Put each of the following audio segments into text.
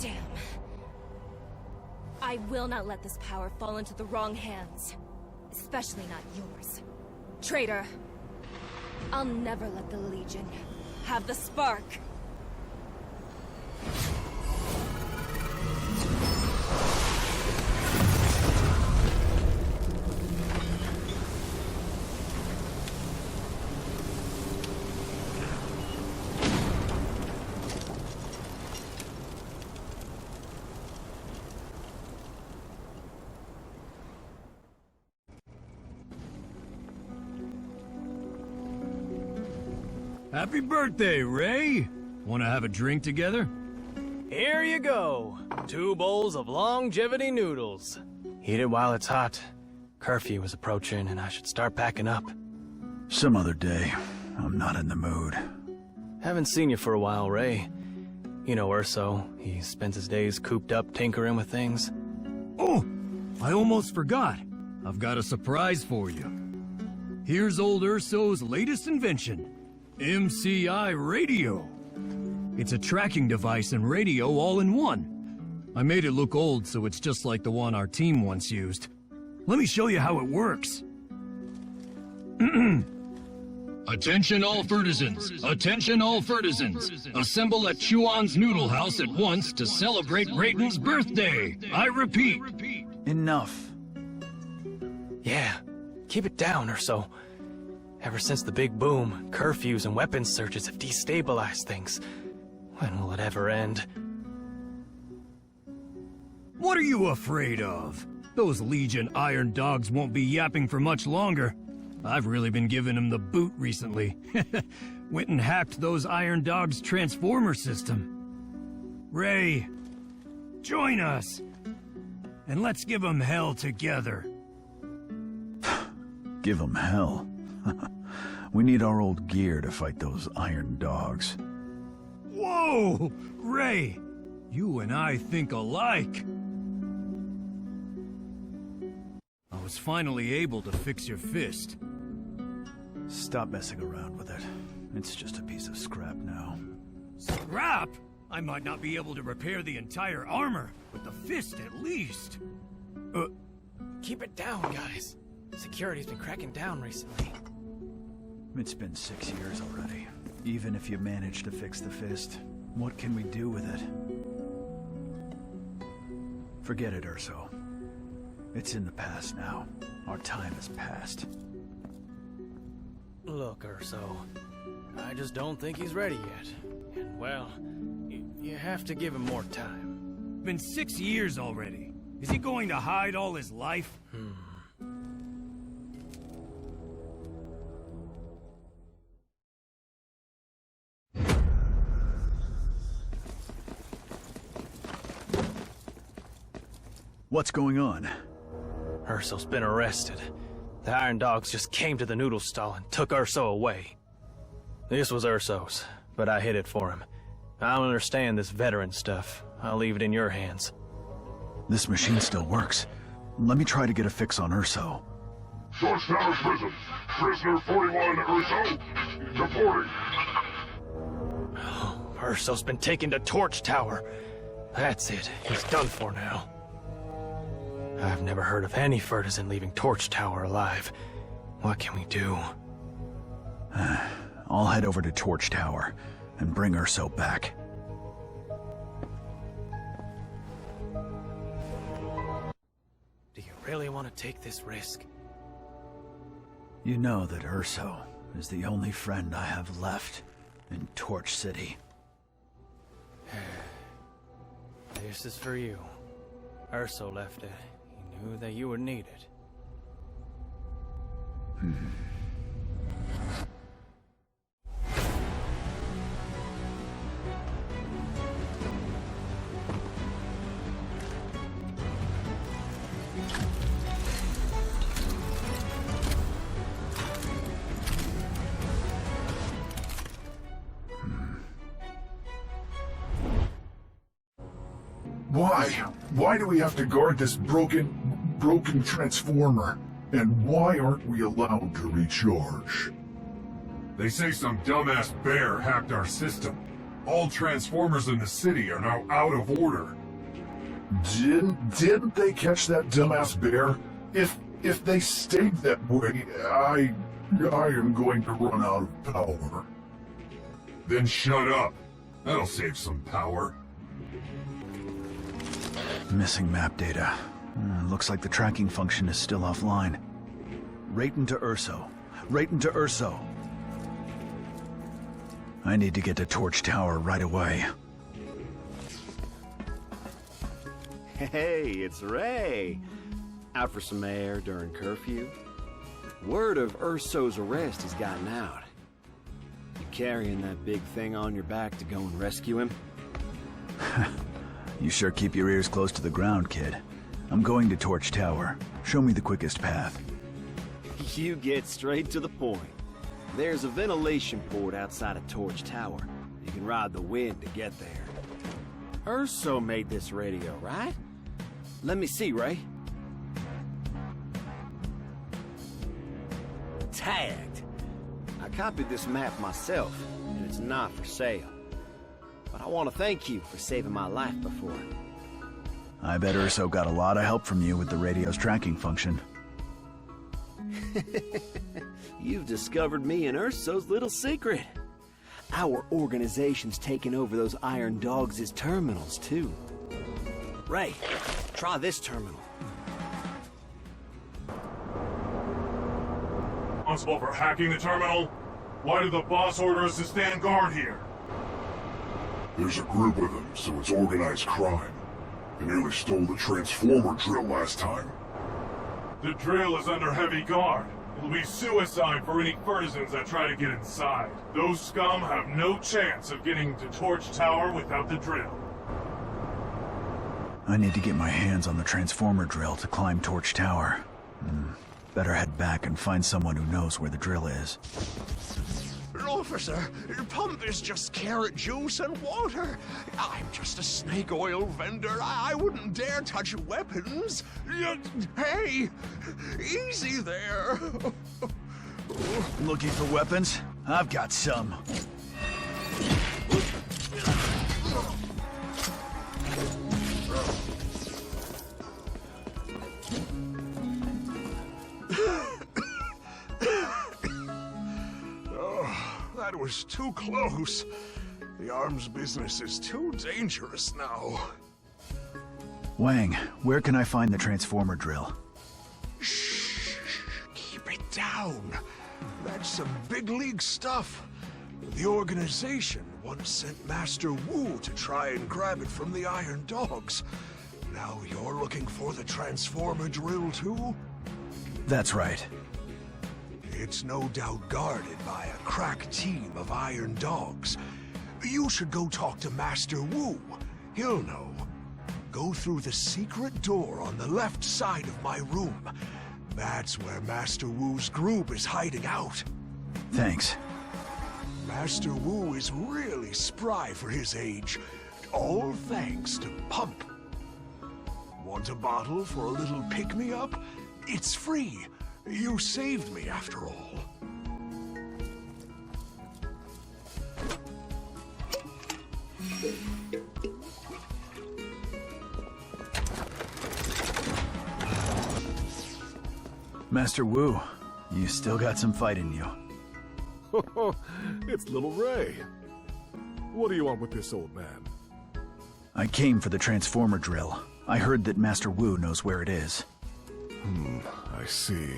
Damn. I will not let this power fall into the wrong hands. Especially not yours. Traitor. I'll never let the Legion have the spark. Happy birthday, Ray! Want to have a drink together? Here you go. 2 bowls of longevity noodles. Eat it while it's hot. Curfew is approaching and I should start packing up. Some other day. I'm not in the mood. Haven't seen you for a while, Ray. You know Urso. He spends his days cooped up tinkering with things. Oh! I almost forgot. I've got a surprise for you. Here's old Urso's latest invention. MCI Radio. It's a tracking device and radio all in one. I made it look old so it's just like the one our team once used. Let me show you how it works. Attention all F.I.S.T. Attention all F.I.S.T. Assemble at Chuan's Noodle House at once to celebrate Rayton's birthday. I repeat. Enough. Yeah, keep it down, Urso. Ever since the big boom, curfews and weapons searches have destabilized things. When will it ever end? What are you afraid of? Those Legion Iron Dogs won't be yapping for much longer. I've really been giving them the boot recently. Went and hacked those Iron Dogs' transformer system. Ray, join us. And let's give them hell together. Give them hell. We need our old gear to fight those Iron Dogs. Whoa! Ray, you and I think alike. I was finally able to fix your fist. Stop messing around with it. It's just a piece of scrap now. Scrap? I might not be able to repair the entire armor, but the fist at least. Keep it down, guys. Security's been cracking down recently. It's been 6 years already. Even if you manage to fix the fist, what can we do with it? Forget it, Urso. It's in the past now. Our time has passed. Look, Urso. I just don't think he's ready yet. And, well, you have to give him more time. Been 6 years already. Is he going to hide all his life? What's going on? Urso's been arrested. The Iron Dogs just came to the noodle stall and took Urso away. This was Urso's, but I hid it for him. I don't understand this veteran stuff. I'll leave it in your hands. This machine still works. Let me try to get a fix on Urso. Georgetown Prison. Prisoner 41 Urso. Reporting. Urso's been taken to Torch Tower. That's it. He's done for now. I've never heard of any F.I.S.T. leaving Torch Tower alive. What can we do? I'll head over to Torch Tower and bring Urso back. Do you really want to take this risk? You know that Urso is the only friend I have left in Torch City. This is for you. Urso left it. He knew that you would need it. Why do we have to guard this broken transformer? And why aren't we allowed to recharge? They say some dumbass bear hacked our system. All transformers in the city are now out of order. Didn't they catch that dumbass bear? If they stayed that way, I am going to run out of power. Then shut up. That'll save some power. Missing map data. Looks like the tracking function is still offline. Rayton to Urso. Rayton to Urso. I need to get to Torch Tower right away. Hey, it's Ray. Out for some air during curfew. Word of Urso's arrest has gotten out. You carrying that big thing on your back to go and rescue him? You sure keep your ears close to the ground, kid. I'm going to Torch Tower. Show me the quickest path. You get straight to the point. There's a ventilation port outside of Torch Tower. You can ride the wind to get there. Urso made this radio, right? Let me see, Ray. Tagged. I copied this map myself, and it's not for sale. But I want to thank you for saving my life before. I bet Urso got a lot of help from you with the radio's tracking function. You've discovered me and Urso's little secret. Our organization's taking over those Iron Dogs' terminals, too. Ray, try this terminal. Responsible for hacking the terminal? Why did the boss order us to stand guard here? There's a group of them, so it's organized crime. They nearly stole the transformer drill last time. The drill is under heavy guard. It'll be suicide for any F.I.S.T that try to get inside. Those scum have no chance of getting to Torch Tower without the drill. I need to get my hands on the transformer drill to climb Torch Tower. Better head back and find someone who knows where the drill is. Officer, your pump is just carrot juice and water. I'm just a snake oil vendor. I wouldn't dare touch weapons. Hey, easy there. Looking for weapons? I've got some. That was too close. The arms business is too dangerous now. Wang, where can I find the transformer drill? Shh, keep it down. That's some big league stuff. The organization once sent Master Wu to try and grab it from the Iron Dogs. Now you're looking for the transformer drill too? That's right. It's no doubt guarded by a crack team of Iron Dogs. You should go talk to Master Wu. He'll know. Go through the secret door on the left side of my room. That's where Master Wu's group is hiding out. Thanks. Master Wu is really spry for his age. All thanks to Pump. Want a bottle for a little pick-me-up? It's free. You saved me, after all. Master Wu, you still got some fight in you. It's little Ray. What do you want with this old man? I came for the transformer drill. I heard that Master Wu knows where it is. I see.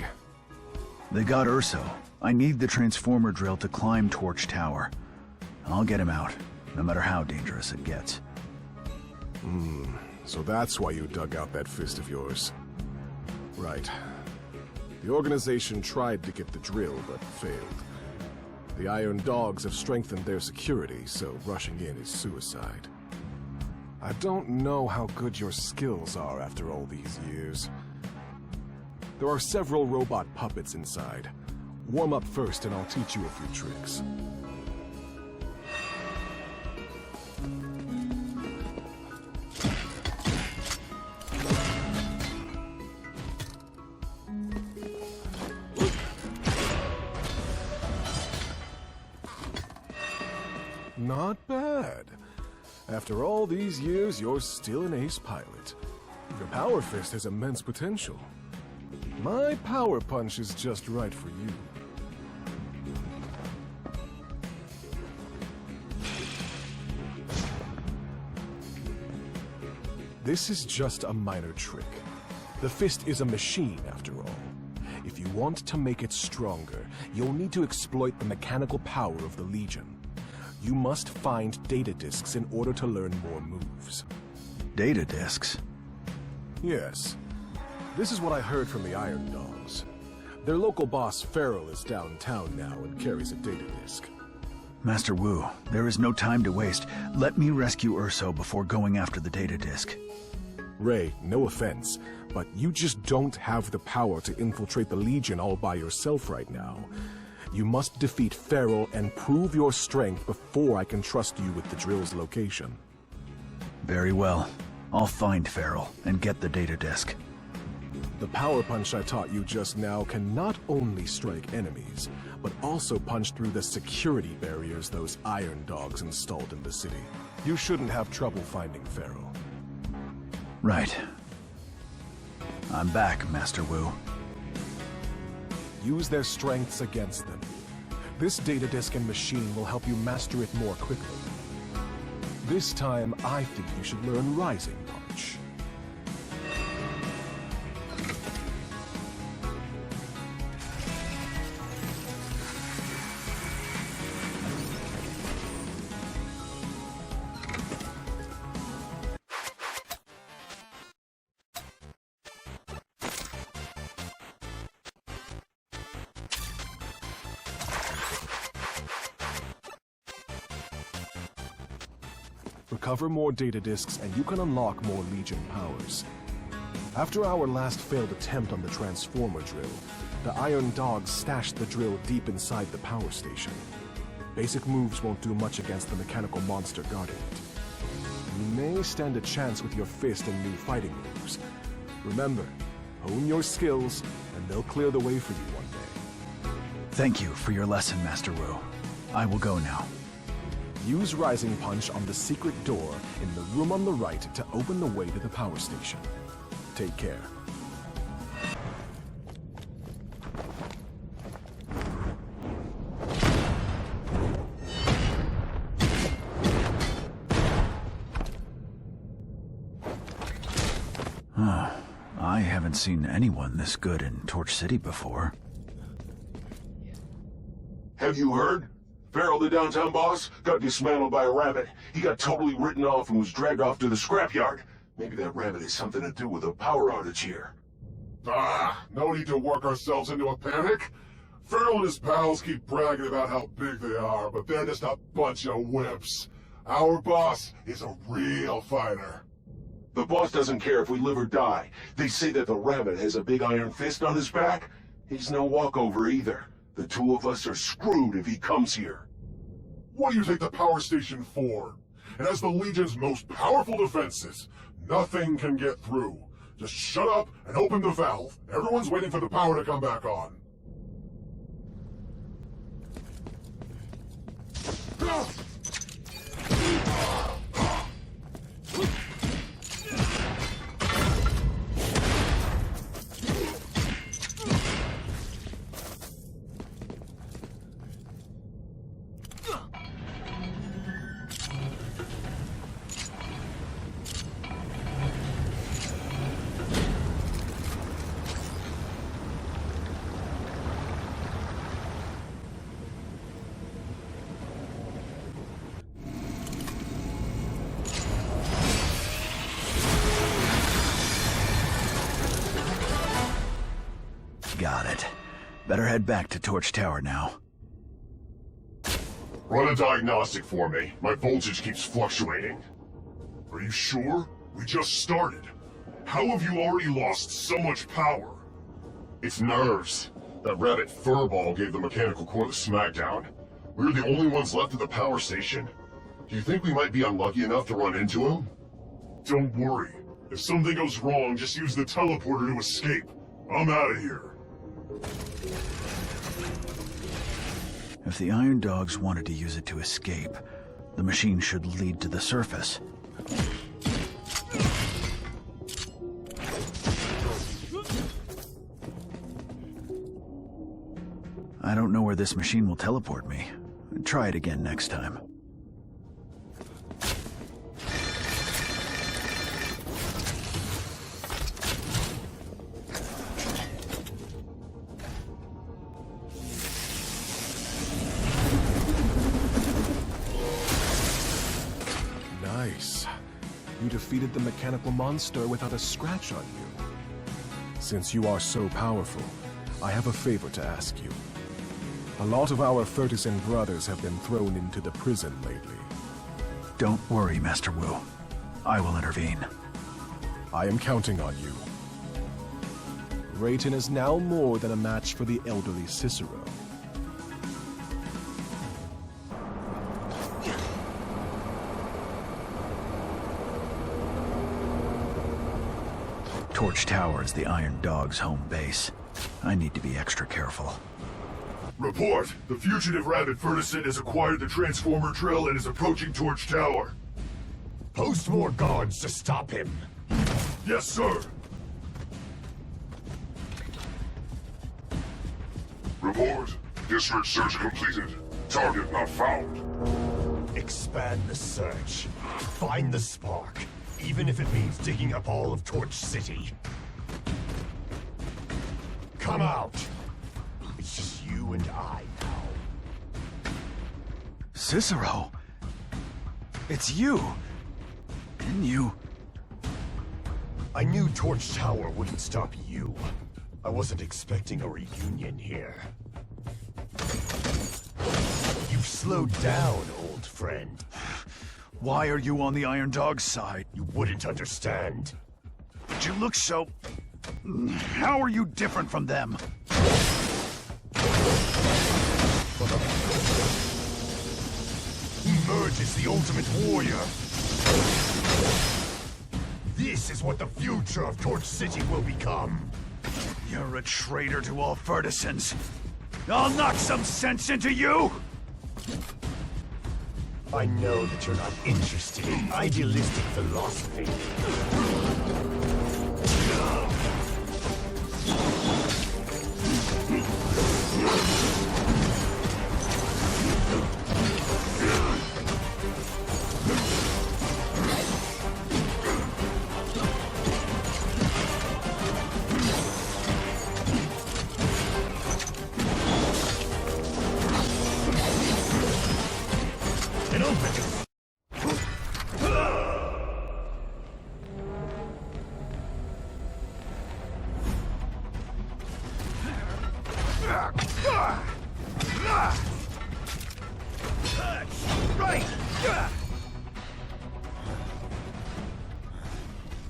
They got Urso. I need the transformer drill to climb Torch Tower. I'll get him out, no matter how dangerous it gets. So that's why you dug out that fist of yours. Right. The organization tried to get the drill, but failed. The Iron Dogs have strengthened their security, so rushing in is suicide. I don't know how good your skills are after all these years. There are several robot puppets inside. Warm up first and I'll teach you a few tricks. Not bad. After all these years, you're still an ace pilot. Your Power Fist has immense potential. My Power Punch is just right for you. This is just a minor trick. The fist is a machine, after all. If you want to make it stronger, you'll need to exploit the mechanical power of the Legion. You must find data disks in order to learn more moves. Data disks? Yes. This is what I heard from the Iron Dogs. Their local boss, Farrell, is downtown now and carries a data disk. Master Wu, there is no time to waste. Let me rescue Urso before going after the data disk. Ray, no offense, but you just don't have the power to infiltrate the Legion all by yourself right now. You must defeat Farrell and prove your strength before I can trust you with the drill's location. Very well. I'll find Farrell and get the data disk. The power punch I taught you just now can not only strike enemies, but also punch through the security barriers those Iron Dogs installed in the city. You shouldn't have trouble finding Farrell. Right. I'm back, Master Wu. Use their strengths against them. This data disk and machine will help you master it more quickly. This time, I think you should learn Rising Punch. Recover more data disks and you can unlock more Legion powers. After our last failed attempt on the Transformer drill, the Iron Dogs stashed the drill deep inside the power station. Basic moves won't do much against the mechanical monster guarding it. You may stand a chance with your fist and new fighting moves. Remember, hone your skills and they'll clear the way for you one day. Thank you for your lesson, Master Wu. I will go now. Use Rising Punch on the secret door in the room on the right to open the way to the power station. Take care. I haven't seen anyone this good in Torch City before. Have you heard? Farrell, the downtown boss, got dismantled by a rabbit. He got totally written off and was dragged off to the scrapyard. Maybe that rabbit has something to do with a power outage here. No need to work ourselves into a panic. Farrell and his pals keep bragging about how big they are, but they're just a bunch of wimps. Our boss is a real fighter. The boss doesn't care if we live or die. They say that the rabbit has a big iron fist on his back. He's no walkover either. The two of us are screwed if he comes here. What do you take the power station for? It has the Legion's most powerful defenses. Nothing can get through. Just shut up and open the valve. Everyone's waiting for the power to come back on. Got it. Better head back to Torch Tower now. Run a diagnostic for me. My voltage keeps fluctuating. Are you sure? We just started. How have you already lost so much power? It's nerves. That rabbit furball gave the mechanical core the smackdown. We're the only ones left at the power station. Do you think we might be unlucky enough to run into him? Don't worry. If something goes wrong, just use the teleporter to escape. I'm out of here. If the Iron Dogs wanted to use it to escape, The machine should lead to the surface. I don't know where this machine will teleport me. Try it again next time. Nice. You defeated the mechanical monster without a scratch on you. Since you are so powerful, I have a favor to ask you. A lot of our F.I.S.T brothers have been thrown into the prison lately. Don't worry, Master Wu. I will intervene. I am counting on you. Rayton is now more than a match for the elderly Cicero. Torch Tower is the Iron Dog's home base. I need to be extra careful. Report! The fugitive rabbit F.I.S.T has acquired the transformer drill and is approaching Torch Tower. Post more guards to stop him. Yes, sir. Report. District search completed. Target not found. Expand the search. Find the spark, even if it means digging up all of Torch City. Come out. It's just you and I now. Cicero! It's you! And you... I knew Torch Tower wouldn't stop you. I wasn't expecting a reunion here. You've slowed down, old friend. Why are you on the Iron Dog's side? You wouldn't understand. But you look so... How are you different from them? Emerge as the ultimate warrior. This is what the future of Torch City will become. You're a traitor to all F.I.S.T. I'll knock some sense into you! I know that you're not interested in idealistic philosophy.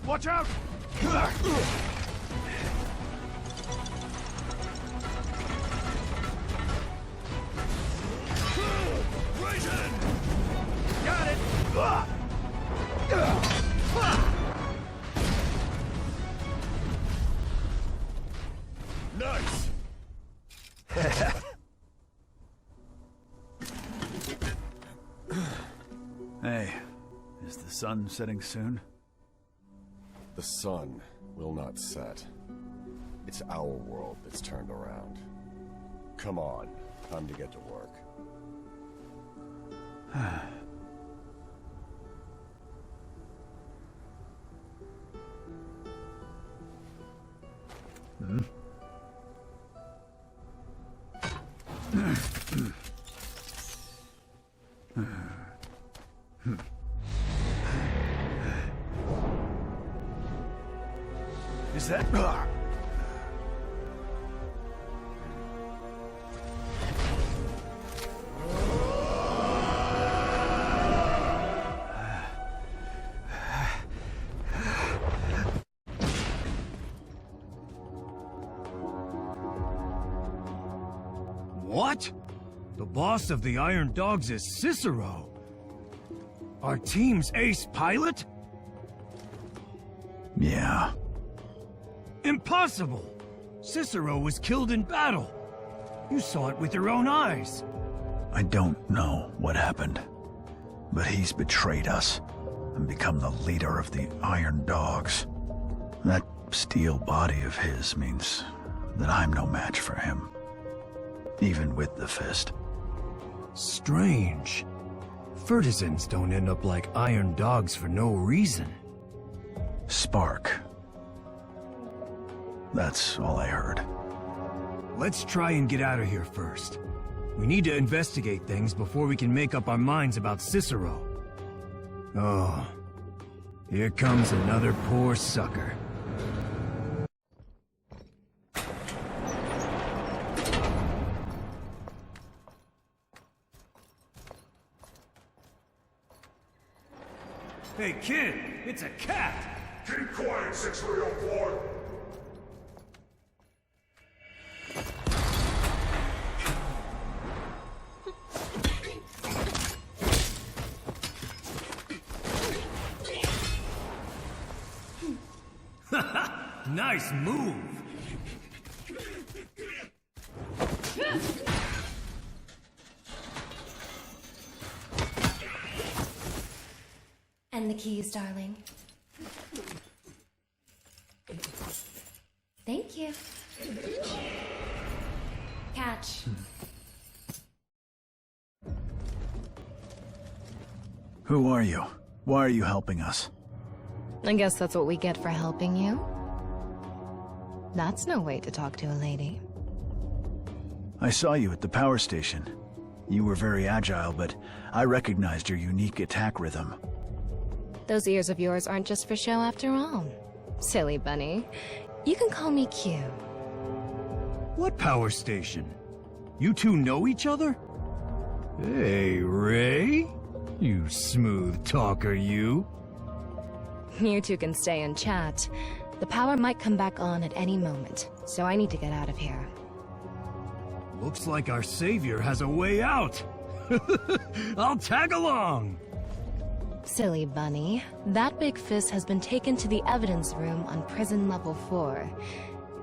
Watch out! Rayton! Got it! Nice! Hey, is the sun setting soon? The sun will not set. It's our world that's turned around. Come on, time to get to work. Is that... What? The boss of the Iron Dogs is Cicero. Our team's ace pilot? Yeah. Impossible! Cicero was killed in battle. You saw it with your own eyes. I don't know what happened. But he's betrayed us and become the leader of the Iron Dogs. That steel body of his means that I'm no match for him, even with the fist. Strange. Furtisans don't end up like Iron Dogs for no reason. Spark. That's all I heard. Let's try and get out of here first. We need to investigate things before we can make up our minds about Cicero. Oh, here comes another poor sucker. Hey kid, it's a cat! Keep quiet, 6-3-0 boy! Nice move! And the keys, darling. Thank you. Catch. Who are you? Why are you helping us? I guess that's what we get for helping you. That's no way to talk to a lady. I saw you at the power station. You were very agile, but I recognized your unique attack rhythm. Those ears of yours aren't just for show after all. Silly bunny. You can call me Q. What power station? You two know each other? Hey, Ray? You smooth talker, you. You two can stay and chat. The power might come back on at any moment, so I need to get out of here. Looks like our savior has a way out. I'll tag along. Silly bunny. That big fist has been taken to the evidence room on prison level 4.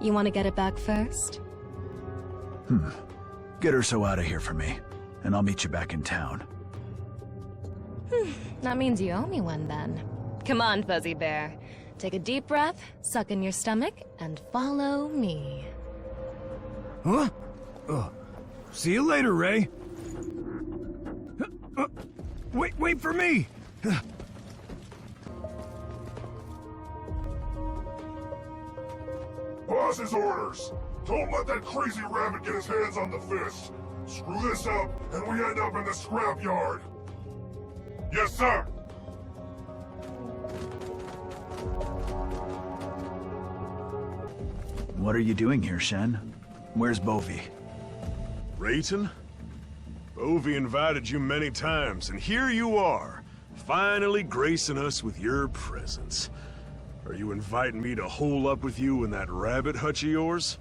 You want to get it back first? Get Urso out of here for me, and I'll meet you back in town. That means you owe me one then. Come on, Fuzzy Bear. Take a deep breath, suck in your stomach, and follow me. Huh? See you later, Ray. Wait for me! Boss's orders! Don't let that crazy rabbit get his hands on the fist! Screw this up, and we end up in the scrapyard! Yes, sir! What are you doing here, Shen? Where's Bovie? Rayton? Bovie invited you many times, and here you are, finally gracing us with your presence. Are you inviting me to hole up with you in that rabbit hutch of yours?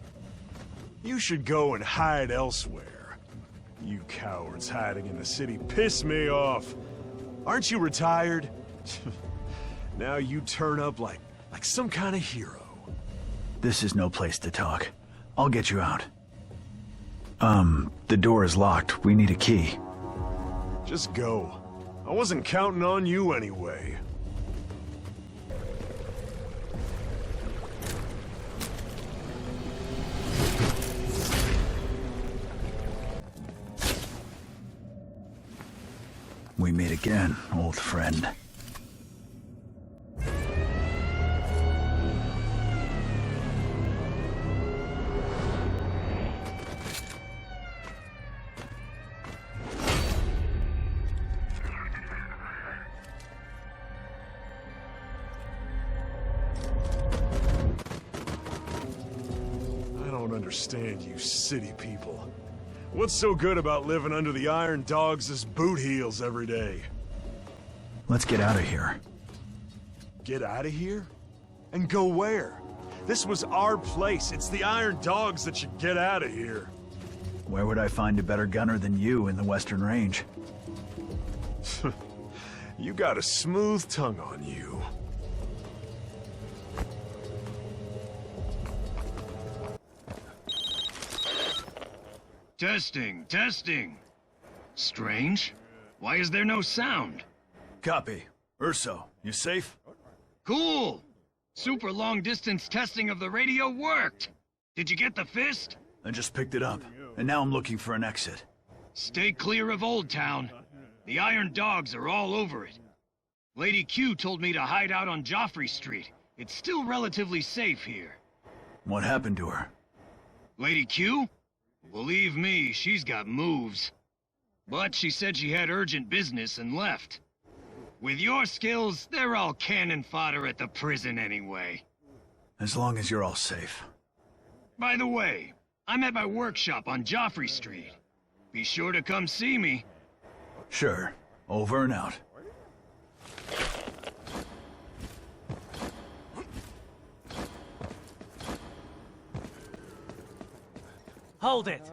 You should go and hide elsewhere. You cowards hiding in the city piss me off. Aren't you retired? Now you turn up like some kind of hero. This is no place to talk. I'll get you out. The door is locked. We need a key. Just go. I wasn't counting on you anyway. We meet again, old friend. Understand, you city people. What's so good about living under the Iron Dogs' boot heels every day? Let's get out of here. Get out of here? And go where? This was our place. It's the Iron Dogs that should get out of here. Where would I find a better gunner than you in the Western Range? You got a smooth tongue on you. Testing. Strange. Why is there no sound? Copy. Urso, you safe? Cool! Super long-distance testing of the radio worked! Did you get the fist? I just picked it up, and now I'm looking for an exit. Stay clear of Old Town. The Iron Dogs are all over it. Lady Q told me to hide out on Joffrey Street. It's still relatively safe here. What happened to her? Lady Q? Believe me, she's got moves. But she said she had urgent business and left. With your skills, they're all cannon fodder at the prison anyway. As long as you're all safe. By the way, I'm at my workshop on Joffrey Street. Be sure to come see me. Sure. Over and out. Hold it!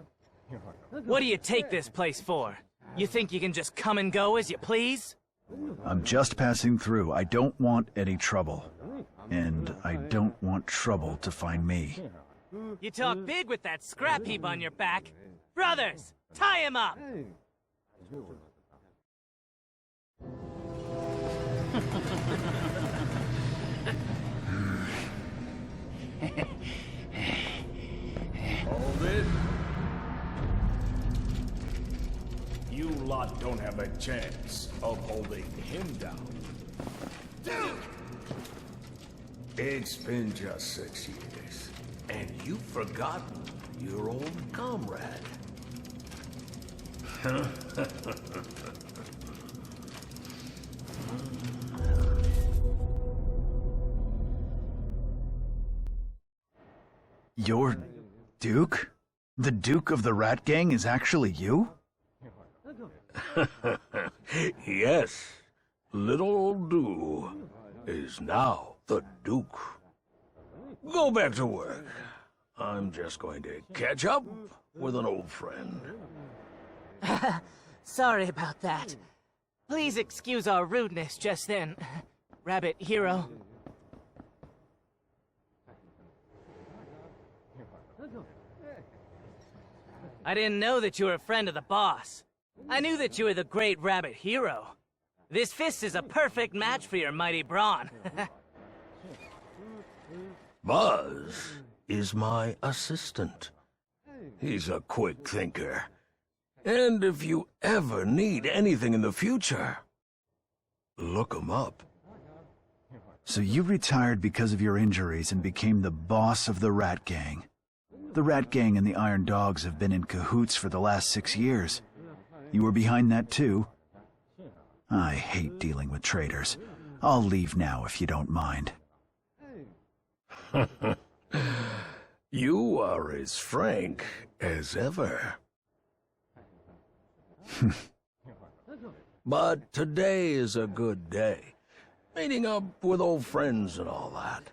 What do you take this place for? You think you can just come and go as you please? I'm just passing through. I don't want any trouble. And I don't want trouble to find me. You talk big with that scrap heap on your back. Brothers, tie him up! Hold it. You lot don't have a chance of holding him down. It's been just 6 years, and you've forgotten your old comrade. You're Duke? The Duke of the Rat Gang is actually you? Yes, little old Doo is now the Duke. Go back to work. I'm just going to catch up with an old friend. Sorry about that. Please excuse our rudeness just then, Rabbit Hero. I didn't know that you were a friend of the boss. I knew that you were the great Rabbit Hero. This fist is a perfect match for your mighty brawn. Buzz is my assistant. He's a quick thinker. And if you ever need anything in the future, look him up. So you retired because of your injuries and became the boss of the Rat Gang. The Rat Gang and the Iron Dogs have been in cahoots for the last 6 years. You were behind that too? I hate dealing with traitors. I'll leave now if you don't mind. You are as frank as ever. But today is a good day. Meeting up with old friends and all that.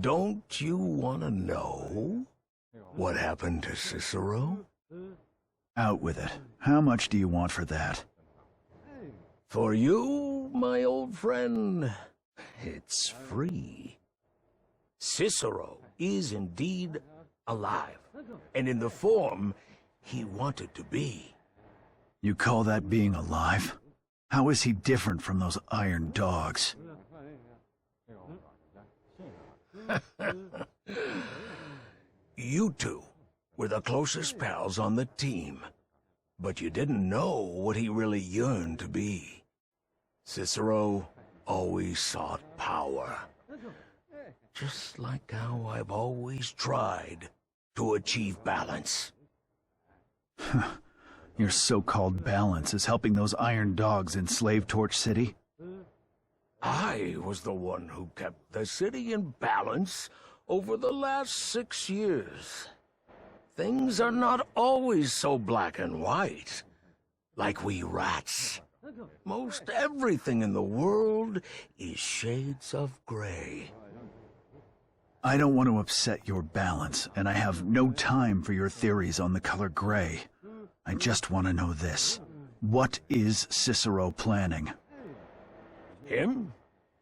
Don't you want to know what happened to Cicero? Out with it. How much do you want for that? For you, my old friend, it's free. Cicero is indeed alive, and in the form he wanted to be. You call that being alive? How is he different from those Iron Dogs? You two were the closest pals on the team, but you didn't know what he really yearned to be. Cicero always sought power, just like how I've always tried to achieve balance. Your so-called balance is helping those Iron Dogs enslave Torch City? I was the one who kept the city in balance over the last 6 years. Things are not always so black and white, like we rats. Most everything in the world is shades of gray. I don't want to upset your balance, and I have no time for your theories on the color gray. I just want to know this. What is Cicero planning? Him?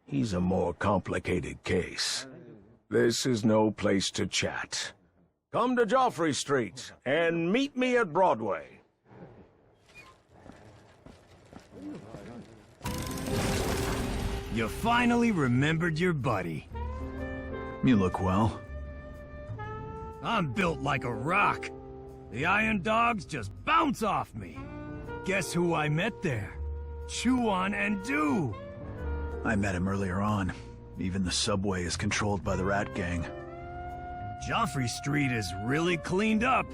He's a more complicated case. This is no place to chat. Come to Joffrey Street and meet me at Broadway. You finally remembered your buddy. You look well. I'm built like a rock. The Iron Dogs just bounce off me. Guess who I met there? Chew-on and Do. I met him earlier on. Even the subway is controlled by the Rat Gang. Joffrey Street is really cleaned up.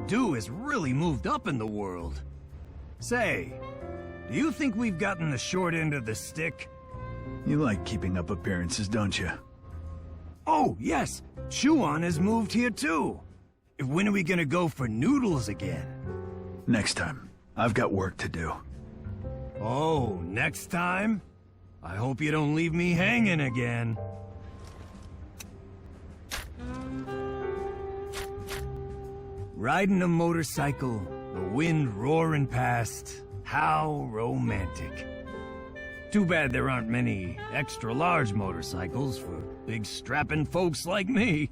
Do has really moved up in the world. Say, do you think we've gotten the short end of the stick? You like keeping up appearances, don't you? Oh, yes. Chew-on has moved here too. When are we gonna go for noodles again? Next time. I've got work to do. Oh, next time? I hope you don't leave me hanging again. Riding a motorcycle, the wind roaring past. How romantic. Too bad there aren't many extra-large motorcycles for big strapping folks like me.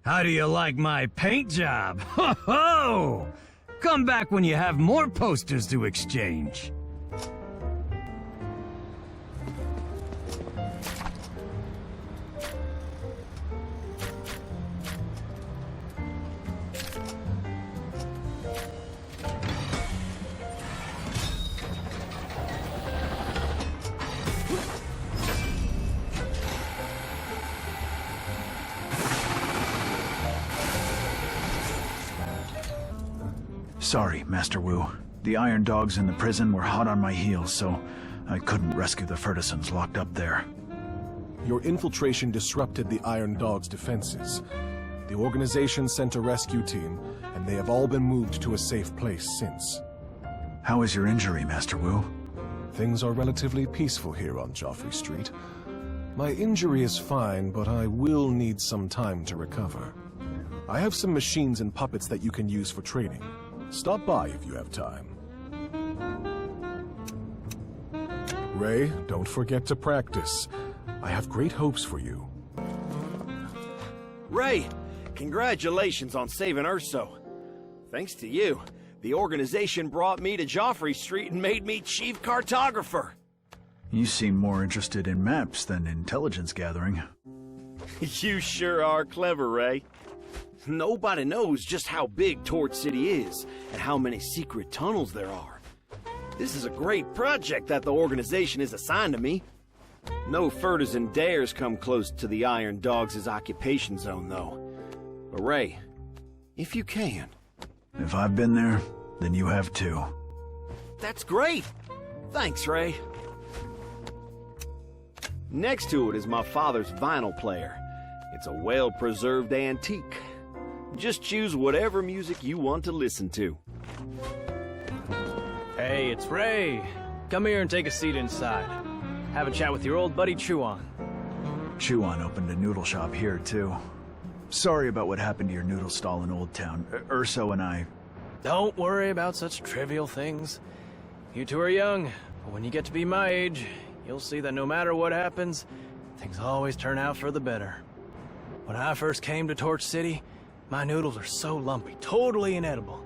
How do you like my paint job? Ho ho! Come back when you have more posters to exchange. Sorry, Master Wu. The Iron Dogs in the prison were hot on my heels, so I couldn't rescue the Fergusons locked up there. Your infiltration disrupted the Iron Dogs' defenses. The organization sent a rescue team, and they have all been moved to a safe place since. How is your injury, Master Wu? Things are relatively peaceful here on Joffrey Street. My injury is fine, but I will need some time to recover. I have some machines and puppets that you can use for training. Stop by if you have time. Ray, don't forget to practice. I have great hopes for you. Ray, congratulations on saving Urso. Thanks to you, the organization brought me to Joffrey Street and made me chief cartographer. You seem more interested in maps than intelligence gathering. You sure are clever, Ray. Nobody knows just how big Torch City is, and how many secret tunnels there are. This is a great project that the organization has assigned to me. No Fergusons dares come close to the Iron Dogs' occupation zone, though. But Ray, if you can... If I've been there, then you have too. That's great! Thanks, Ray. Next to it is my father's vinyl player. It's a well-preserved antique. Just choose whatever music you want to listen to. Hey, it's Ray. Come here and take a seat inside. Have a chat with your old buddy Chew-on. Chew-on opened a noodle shop here, too. Sorry about what happened to your noodle stall in Old Town. Urso and I... Don't worry about such trivial things. You two are young, but when you get to be my age, you'll see that no matter what happens, things always turn out for the better. When I first came to Torch City, my noodles are so lumpy, totally inedible.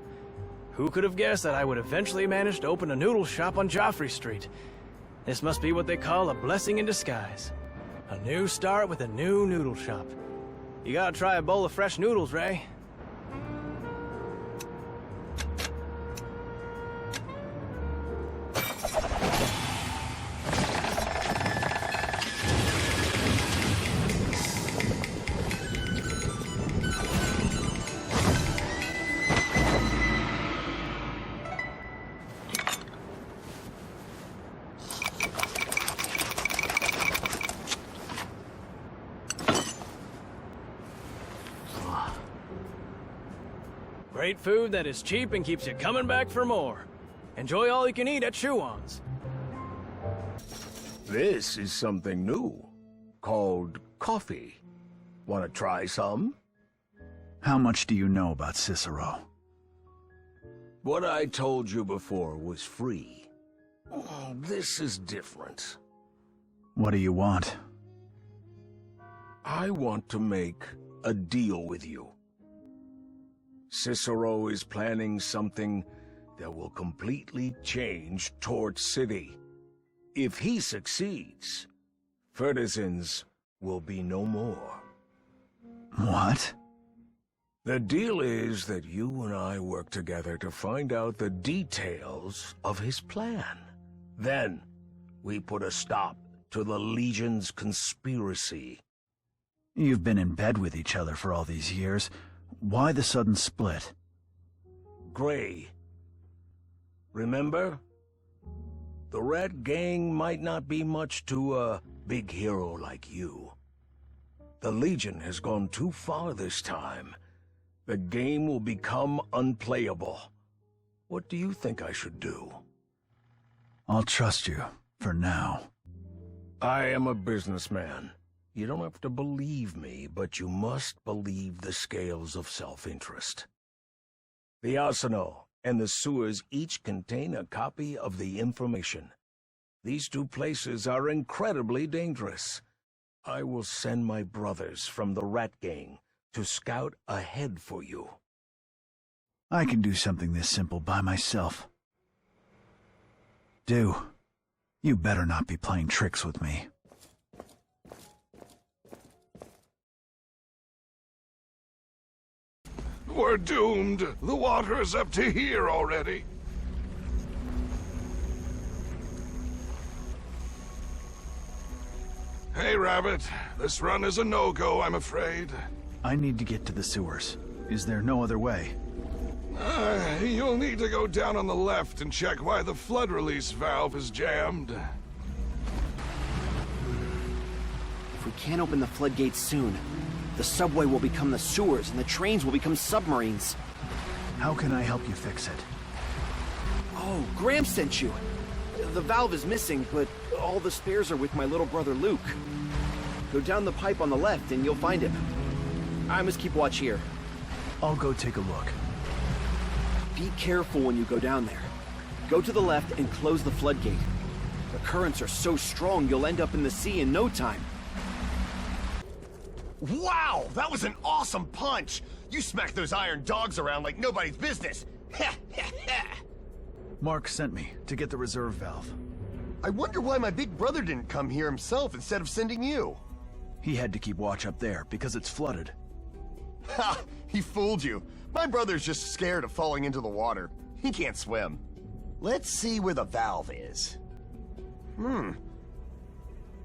Who could have guessed that I would eventually manage to open a noodle shop on Joffrey Street? This must be what they call a blessing in disguise. A new start with a new noodle shop. You gotta try a bowl of fresh noodles, Ray. Great food that is cheap and keeps you coming back for more. Enjoy all you can eat at Chew-on's. This is something new, called coffee. Want to try some? How much do you know about Cicero? What I told you before was free. This is different. What do you want? I want to make a deal with you. Cicero is planning something that will completely change Torch City. If he succeeds, Fertisans will be no more. What? The deal is that you and I work together to find out the details of his plan. Then, we put a stop to the Legion's conspiracy. You've been in bed with each other for all these years. Why the sudden split? Gray. Remember? The Red Gang might not be much to a big hero like you. The Legion has gone too far this time. The game will become unplayable. What do you think I should do? I'll trust you, for now. I am a businessman. You don't have to believe me, but you must believe the scales of self-interest. The arsenal and the sewers each contain a copy of the information. These two places are incredibly dangerous. I will send my brothers from the Rat Gang to scout ahead for you. I can do something this simple by myself. You better not be playing tricks with me. We're doomed. The water is up to here already. Hey, Rabbit. This run is a no-go, I'm afraid. I need to get to the sewers. Is there no other way? You'll need to go down on the left and check why the flood release valve is jammed. If we can't open the floodgates soon, the subway will become the sewers and the trains will become submarines. How can I help you fix it? Oh, Graham sent you. The valve is missing, but all the spares are with my little brother Luke. Go down the pipe on the left and you'll find him. I must keep watch here. I'll go take a look. Be careful when you go down there. Go to the left and close the floodgate. The currents are so strong you'll end up in the sea in no time. Wow, that was an awesome punch! You smacked those iron dogs around like nobody's business! Mark sent me to get the reserve valve. I wonder why my big brother didn't come here himself instead of sending you. He had to keep watch up there because it's flooded. Ha! He fooled you. My brother's just scared of falling into the water. He can't swim. Let's see where the valve is.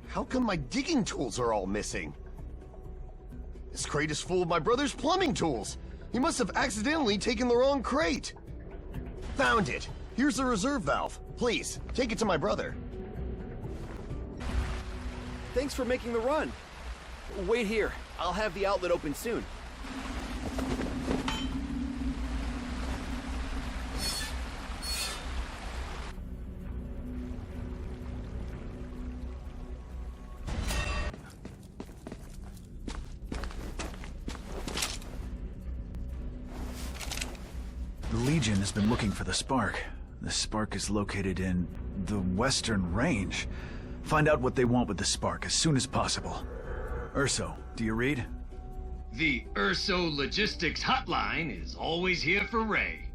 How come my digging tools are all missing? This crate is full of my brother's plumbing tools. He must have accidentally taken the wrong crate. Found it. Here's the reserve valve. Please, take it to my brother. Thanks for making the run. Wait here. I'll have the outlet open soon. The Legion has been looking for the spark. The spark is located in the Western Range. Find out what they want with the spark as soon as possible. Urso, do you read? The Urso Logistics Hotline is always here for Ray.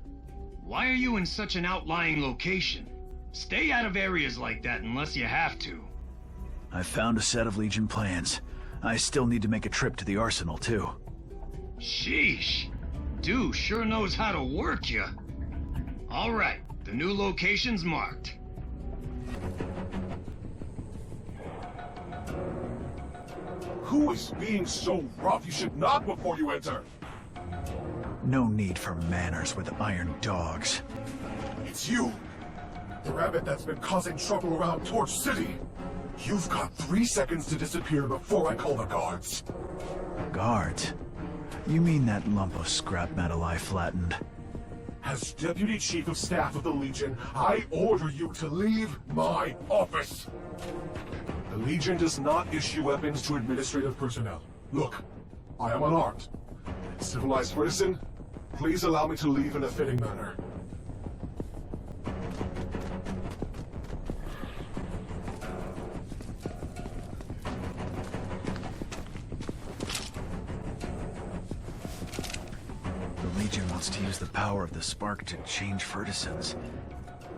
Why are you in such an outlying location? Stay out of areas like that unless you have to. I found a set of Legion plans. I still need to make a trip to the arsenal, too. Sheesh. Dude sure knows how to work ya. All right, the new location's marked. Who is being so rough? You should knock before you enter. No need for manners with iron dogs. It's you. The rabbit that's been causing trouble around Torch City. You've got 3 seconds to disappear before I call the guards. Guards? You mean that lump of scrap metal I flattened? As Deputy Chief of Staff of the Legion, I order you to leave my office. The Legion does not issue weapons to administrative personnel. Look, I am unarmed. Civilized citizen, please allow me to leave in a fitting manner. use the power of the spark to change Fertisons.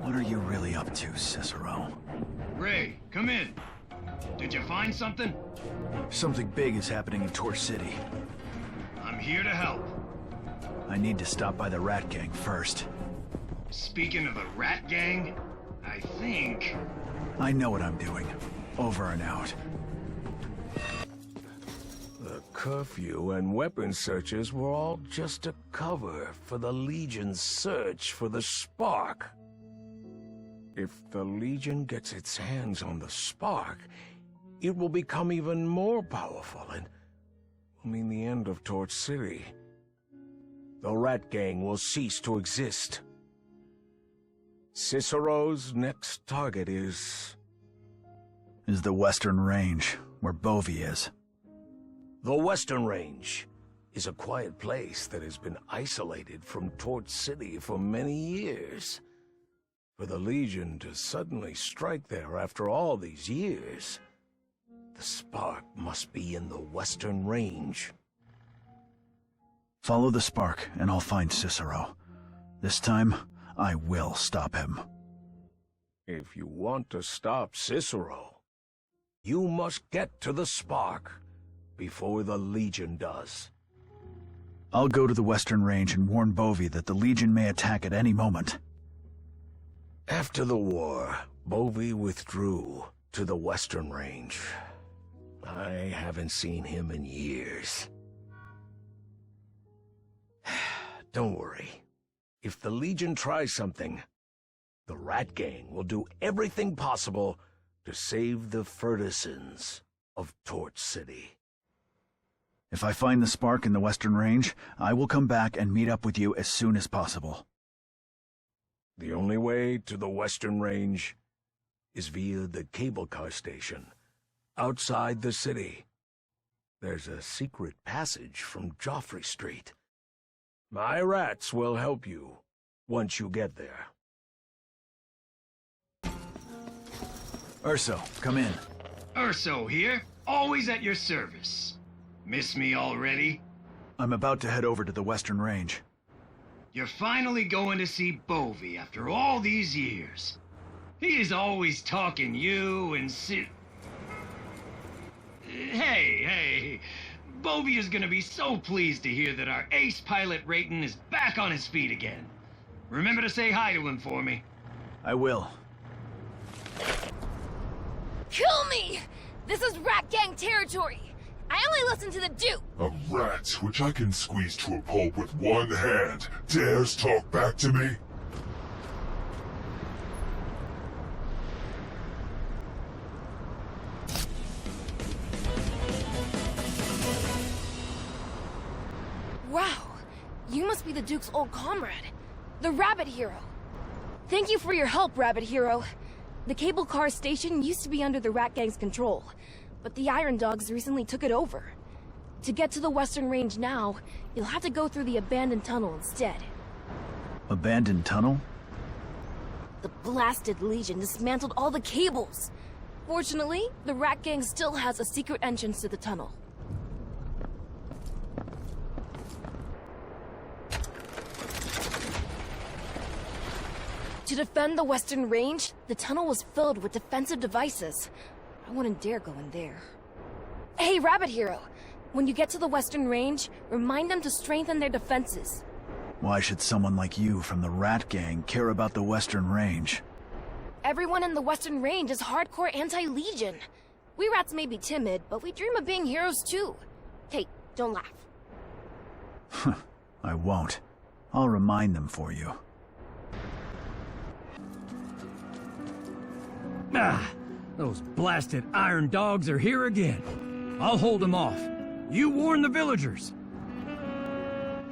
What are you really up to, Cicero? Ray, come in. Did you find something? Something big is happening in Torch City. I'm here to help. I need to stop by the Rat Gang first. Speaking of the Rat Gang, I think... I know what I'm doing. Over and out. The curfew and weapon searches were all just a cover for the Legion's search for the spark. If the Legion gets its hands on the spark, it will become even more powerful and will mean the end of Torch City. The Rat Gang will cease to exist. Cicero's next target is the Western Range, where Bovey is. The Western Range is a quiet place that has been isolated from Torch City for many years. For the Legion to suddenly strike there after all these years, the spark must be in the Western Range. Follow the spark, and I'll find Cicero. This time, I will stop him. If you want to stop Cicero, you must get to the spark before the Legion does. I'll go to the Western Range and warn Bovey that the Legion may attack at any moment. After the war, Bovey withdrew to the Western Range. I haven't seen him in years. Don't worry. If the Legion tries something, the Rat Gang will do everything possible to save the Fertisons of Torch City. If I find the spark in the Western Range, I will come back and meet up with you as soon as possible. The only way to the Western Range is via the cable car station, outside the city. There's a secret passage from Joffrey Street. My rats will help you once you get there. Urso, come in. Urso here, always at your service. Miss me already? I'm about to head over to the Western Range. You're finally going to see Bovey after all these years. He is always talking you and Hey, Bovey is gonna be so pleased to hear that our ace pilot Rayton is back on his feet again. Remember to say hi to him for me. I will. Kill me! This is Rat Gang territory! I only listen to the Duke! A rat which I can squeeze to a pulp with one hand dares talk back to me? Wow, you must be the Duke's old comrade, the Rabbit Hero. Thank you for your help, Rabbit Hero. The cable car station used to be under the Rat Gang's control, but the Iron Dogs recently took it over. To get to the Western Range now, you'll have to go through the abandoned tunnel instead. Abandoned tunnel? The blasted Legion dismantled all the cables. Fortunately, the Rat Gang still has a secret entrance to the tunnel. To defend the Western Range, the tunnel was filled with defensive devices. I wouldn't dare go in there. Hey, Rabbit Hero! When you get to the Western Range, remind them to strengthen their defenses. Why should someone like you from the Rat Gang care about the Western Range? Everyone in the Western Range is hardcore anti-Legion. We rats may be timid, but we dream of being heroes too. Hey, don't laugh. I won't. I'll remind them for you. Ah, those blasted Iron Dogs are here again. I'll hold them off. You warn the villagers.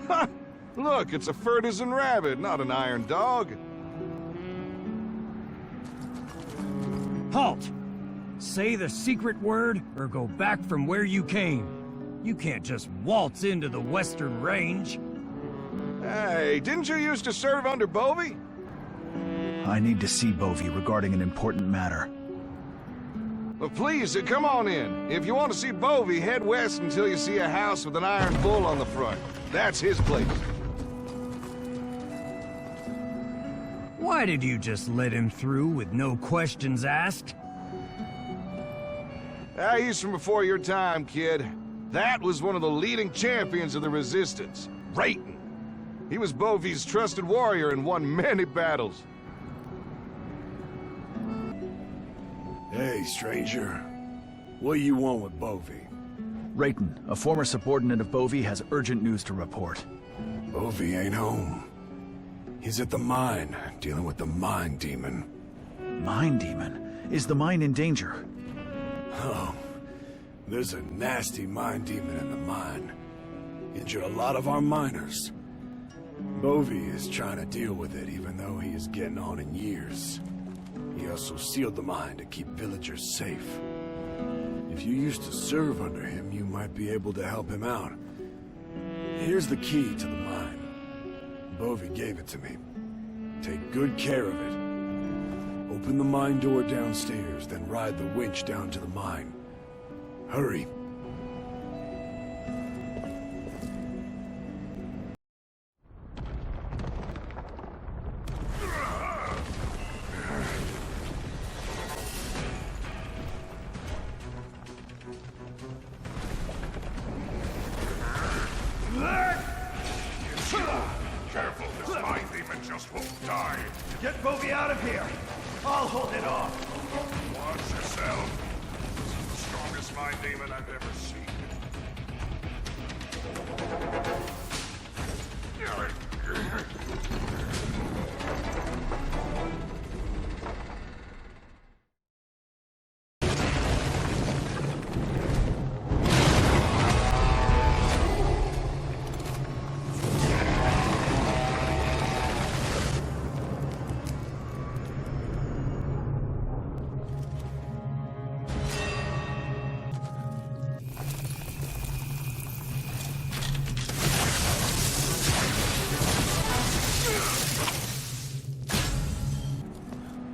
Ha! Look, it's a Fertisan rabbit, not an Iron Dog. Halt! Say the secret word or go back from where you came. You can't just waltz into the Western Range. Hey, didn't you used to serve under Bovey? I need to see Bovey regarding an important matter. Well, please, come on in. If you want to see Bovey, head west until you see a house with an iron bull on the front. That's his place. Why did you just let him through with no questions asked? He's from before your time, kid. That was one of the leading champions of the Resistance, Rayton. He was Bovi's trusted warrior and won many battles. Hey, stranger. What do you want with Bovi? Rayton, a former subordinate of Bovi, has urgent news to report. Bovi ain't home. He's at the mine, dealing with the mine demon. Mine demon? Is the mine in danger? Oh, there's a nasty mine demon in the mine. Injured a lot of our miners. Bovi is trying to deal with it, even though he is getting on in years. He also sealed the mine to keep villagers safe. If you used to serve under him, you might be able to help him out. Here's the key to the mine. Bovi gave it to me. Take good care of it. Open the mine door downstairs, then ride the winch down to the mine. Hurry. Careful, this mine demon just won't die. Get Bovi out of here! I'll hold it off! Watch yourself. This is the strongest mine demon I've ever seen.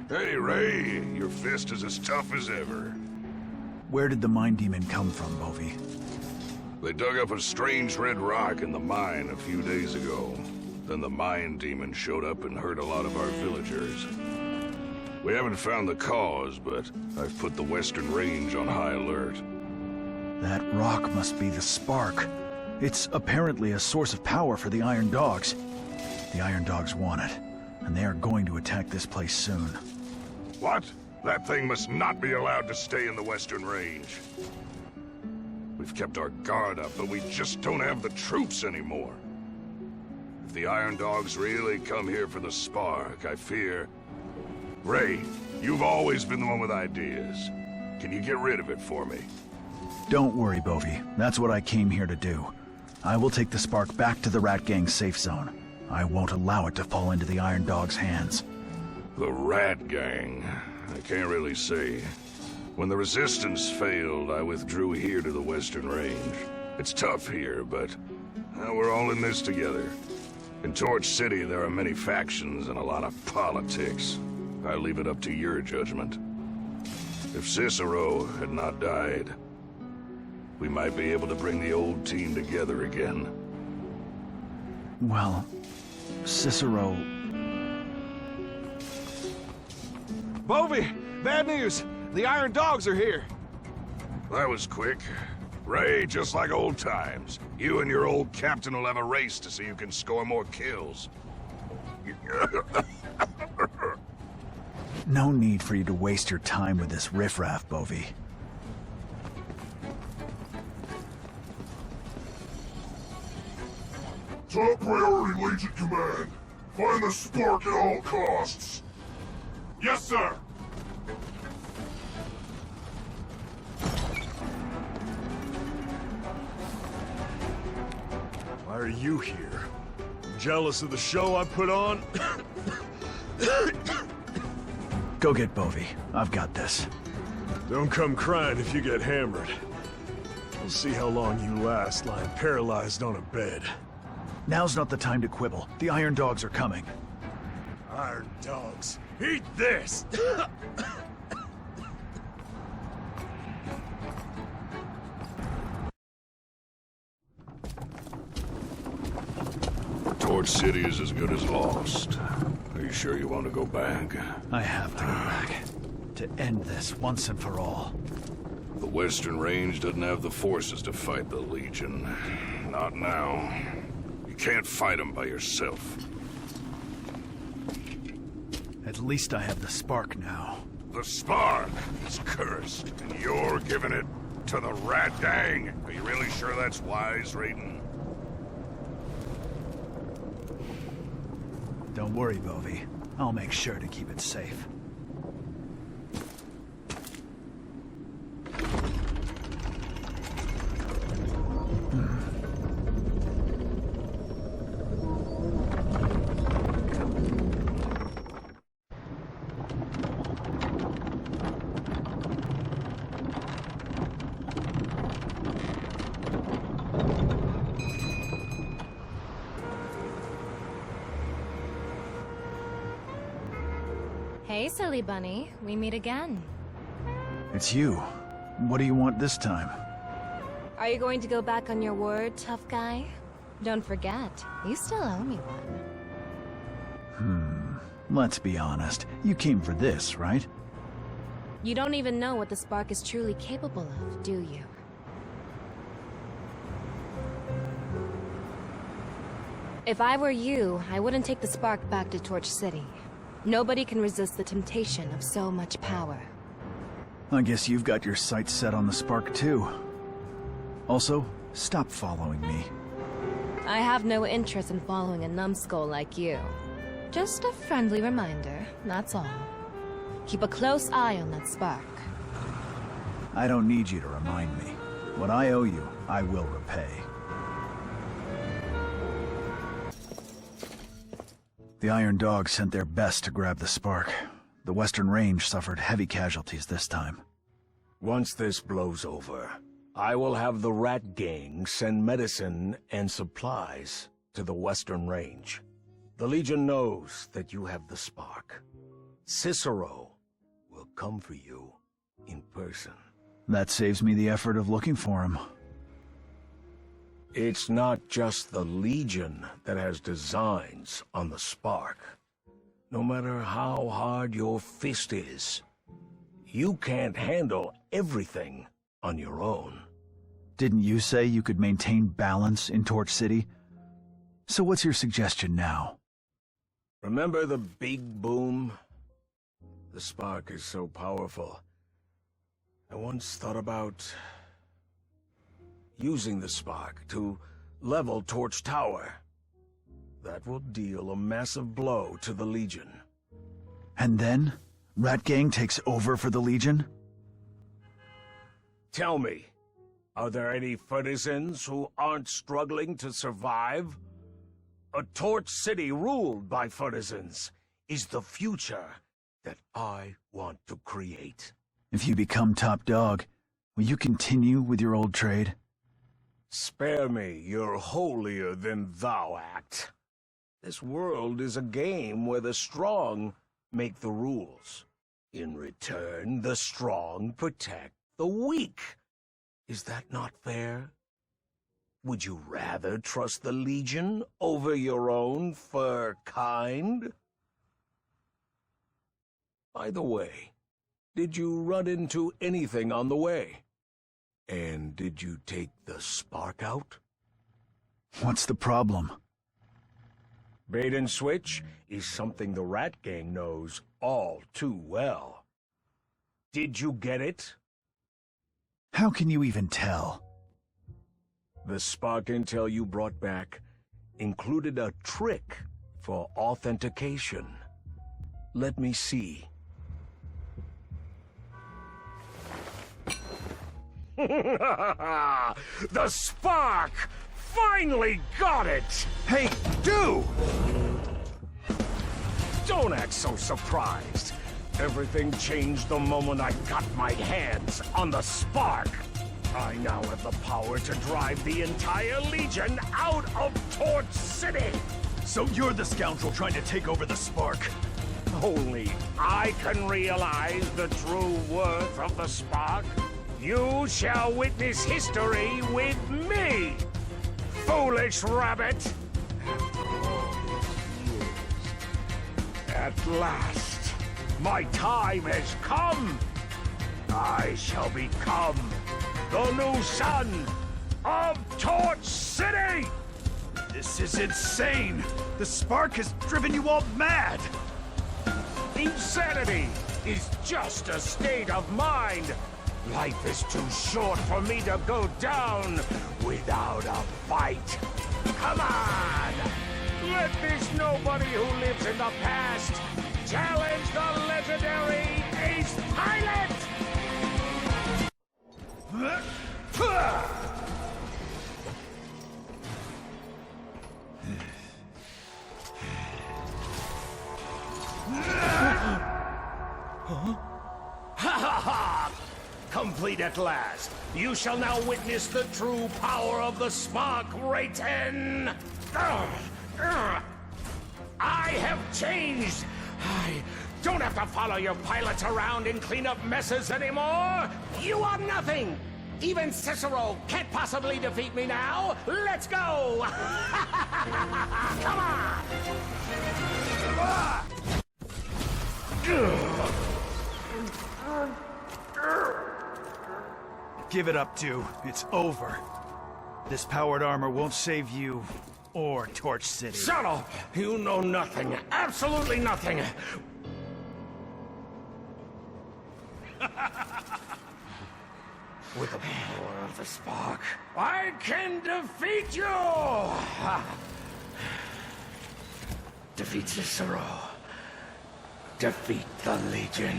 Hey, Ray, your fist is as tough as ever. Where did the mine demon come from, Bovi? They dug up a strange red rock in the mine a few days ago. Then the mine demon showed up and hurt a lot of our villagers. We haven't found the cause, but I've put the Western Range on high alert. That rock must be the spark. It's apparently a source of power for the Iron Dogs. The Iron Dogs want it, and they are going to attack this place soon. What? That thing must not be allowed to stay in the Western Range. We've kept our guard up, but we just don't have the troops anymore. If the Iron Dogs really come here for the spark, I fear... Ray, you've always been the one with ideas. Can you get rid of it for me? Don't worry, Bovi. That's what I came here to do. I will take the spark back to the Rat Gang's safe zone. I won't allow it to fall into the Iron Dog's hands. The Rat Gang? I can't really say. When the Resistance failed, I withdrew here to the Western Range. It's tough here, but we're all in this together. In Torch City, there are many factions and a lot of politics. I leave it up to your judgment. If Cicero had not died, we might be able to bring the old team together again. Well, Cicero... Bovi! Bad news! The Iron Dogs are here! That was quick. Ray, just like old times. You and your old captain will have a race to see who can score more kills. No need for you to waste your time with this riffraff, Bovi. Top priority, Legion Command. Find the spark at all costs. Yes, sir. Why are you here? Jealous of the show I put on? Go get Bovi. I've got this. Don't come crying if you get hammered. We'll see how long you last lying paralyzed on a bed. Now's not the time to quibble. The Iron Dogs are coming. Iron Dogs. Eat this! Torch City is as good as lost. Are you sure you want to go back? I have to go back. To end this once and for all. The Western Range doesn't have the forces to fight the Legion. Not now. You can't fight them by yourself. At least I have the spark now. The spark is cursed, and you're giving it to the Rat Gang. Are you really sure that's wise, Rayton? Don't worry, Bovey. I'll make sure to keep it safe. Hey, silly bunny. We meet again. It's you. What do you want this time? Are you going to go back on your word, tough guy? Don't forget, you still owe me one. Let's be honest. You came for this, right? You don't even know what the spark is truly capable of, do you? If I were you, I wouldn't take the spark back to Torch City. Nobody can resist the temptation of so much power. I guess you've got your sights set on the spark too. Also, stop following me. I have no interest in following a numbskull like you. Just a friendly reminder, that's all. Keep a close eye on that spark. I don't need you to remind me. What I owe you, I will repay. The Iron Dogs sent their best to grab the spark. The Western Range suffered heavy casualties this time. Once this blows over, I will have the Rat Gang send medicine and supplies to the Western Range. The Legion knows that you have the spark. Cicero will come for you in person. That saves me the effort of looking for him. It's not just the Legion that has designs on the spark. No matter how hard your fist is, you can't handle everything on your own. Didn't you say you could maintain balance in Torch City? So what's your suggestion now? Remember the big boom? The spark is so powerful. I once thought about using the spark to level Torch Tower. That will deal a massive blow to the Legion. And then? Rat Gang takes over for the Legion? Tell me, are there any citizens who aren't struggling to survive? A Torch City ruled by citizens is the future that I want to create. If you become top dog, will you continue with your old trade? Spare me your holier-than-thou act. This world is a game where the strong make the rules. In return, the strong protect the weak. Is that not fair? Would you rather trust the Legion over your own fur kind? By the way, did you run into anything on the way? And did you take the spark out? What's the problem? Bait and switch is something the Rat Gang knows all too well. Did you get it? How can you even tell? The spark intel you brought back included a trick for authentication. Let me see. The spark! Finally got it! Hey, dude! Don't act so surprised. Everything changed the moment I got my hands on the spark. I now have the power to drive the entire Legion out of Torch City. So you're the scoundrel trying to take over the spark? Only I can realize the true worth of the spark. You shall witness history with me, foolish rabbit! At last, my time has come. I shall become the new son of Torch City! This is insane! The spark has driven you all mad! Insanity is just a state of mind. Life is too short for me to go down without a fight. Come on! Let this nobody who lives in the past challenge the legendary Ace Pilot! Ha ha ha! Complete at last. You shall now witness the true power of the spark, Rayton! I have changed! I don't have to follow your pilots around and clean up messes anymore! You are nothing! Even Cicero can't possibly defeat me now! Let's go! Come on! Give it up, two. It's over. This powered armor won't save you or Torch City. Shut up! You know nothing. Absolutely nothing. With the power of the spark, I can defeat you! Defeat Cicero. Defeat the Legion.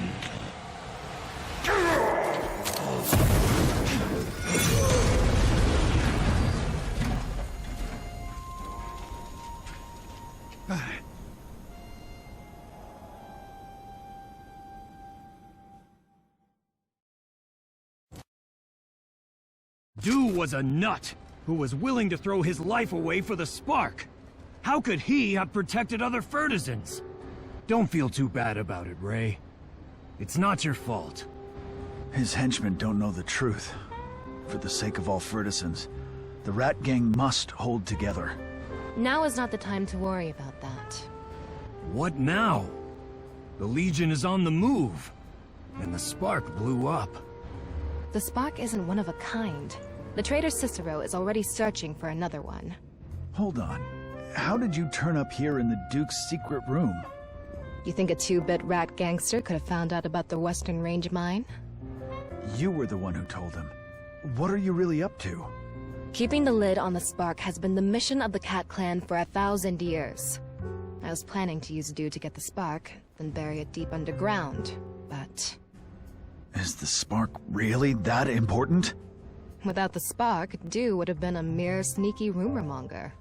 Dew was a nut who was willing to throw his life away for the spark. How could he have protected other Fertisans? Don't feel too bad about it, Ray. It's not your fault. His henchmen don't know the truth. For the sake of all Fertisans, the Rat Gang must hold together. Now is not the time to worry about that. What now? The Legion is on the move, and the spark blew up. The spark isn't one of a kind. The traitor Cicero is already searching for another one. Hold on. How did you turn up here in the Duke's secret room? You think a two-bit rat gangster could have found out about the Western Range mine? You were the one who told him. What are you really up to? Keeping the lid on the spark has been the mission of the Cat Clan for 1,000 years. I was planning to use Dew to get the spark, then bury it deep underground, but... Is the spark really that important? Without the spark, Dew would have been a mere sneaky rumor monger.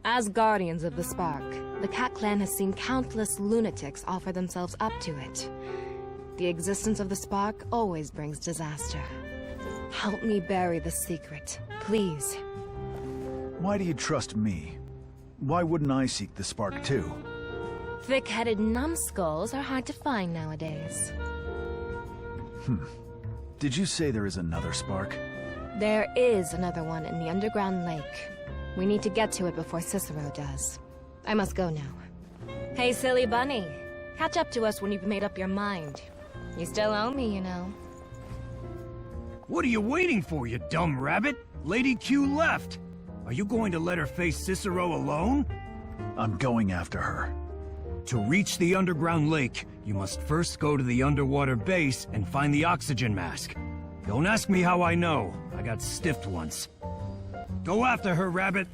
As guardians of the spark, the Cat Clan has seen countless lunatics offer themselves up to it. The existence of the spark always brings disaster. Help me bury the secret, please. Why do you trust me? Why wouldn't I seek the spark too? Thick-headed numbskulls are hard to find nowadays. Did you say there is another spark? There is another one in the underground lake. We need to get to it before Cicero does. I must go now. Hey, silly bunny. Catch up to us when you've made up your mind. You still owe me, you know. What are you waiting for, you dumb rabbit? Lady Q left. Are you going to let her face Cicero alone? I'm going after her. To reach the underground lake, you must first go to the underwater base and find the oxygen mask. Don't ask me how I know. I got stiffed once. Go after her, Rabbit.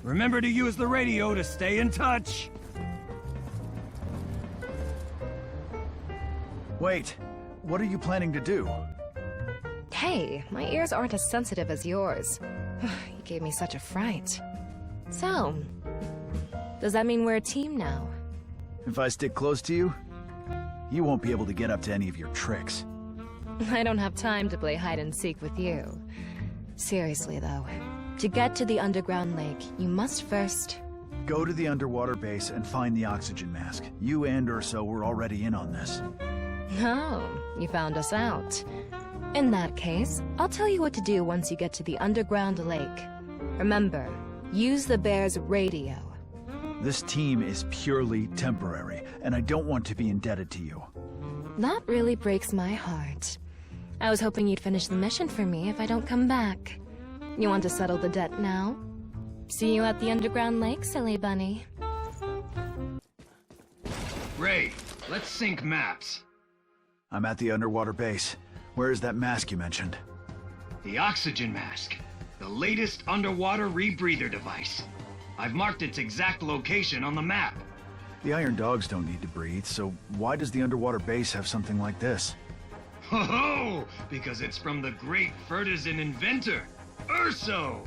Remember to use the radio to stay in touch. Wait, what are you planning to do? Hey, my ears aren't as sensitive as yours. You gave me such a fright. So, does that mean we're a team now? If I stick close to you, you won't be able to get up to any of your tricks. I don't have time to play hide-and-seek with you. Seriously, though, to get to the underground lake, you must first... Go to the underwater base and find the oxygen mask. You and Urso were already in on this. Oh, you found us out. In that case, I'll tell you what to do once you get to the underground lake. Remember, use the bear's radio. This team is purely temporary, and I don't want to be indebted to you. That really breaks my heart. I was hoping you'd finish the mission for me if I don't come back. You want to settle the debt now? See you at the underground lake, silly bunny. Ray, let's sync maps. I'm at the underwater base. Where is that mask you mentioned? The oxygen mask. The latest underwater rebreather device. I've marked its exact location on the map. The Iron Dogs don't need to breathe, so why does the underwater base have something like this? Ho-ho! Because it's from the great Fertisan inventor, Urso!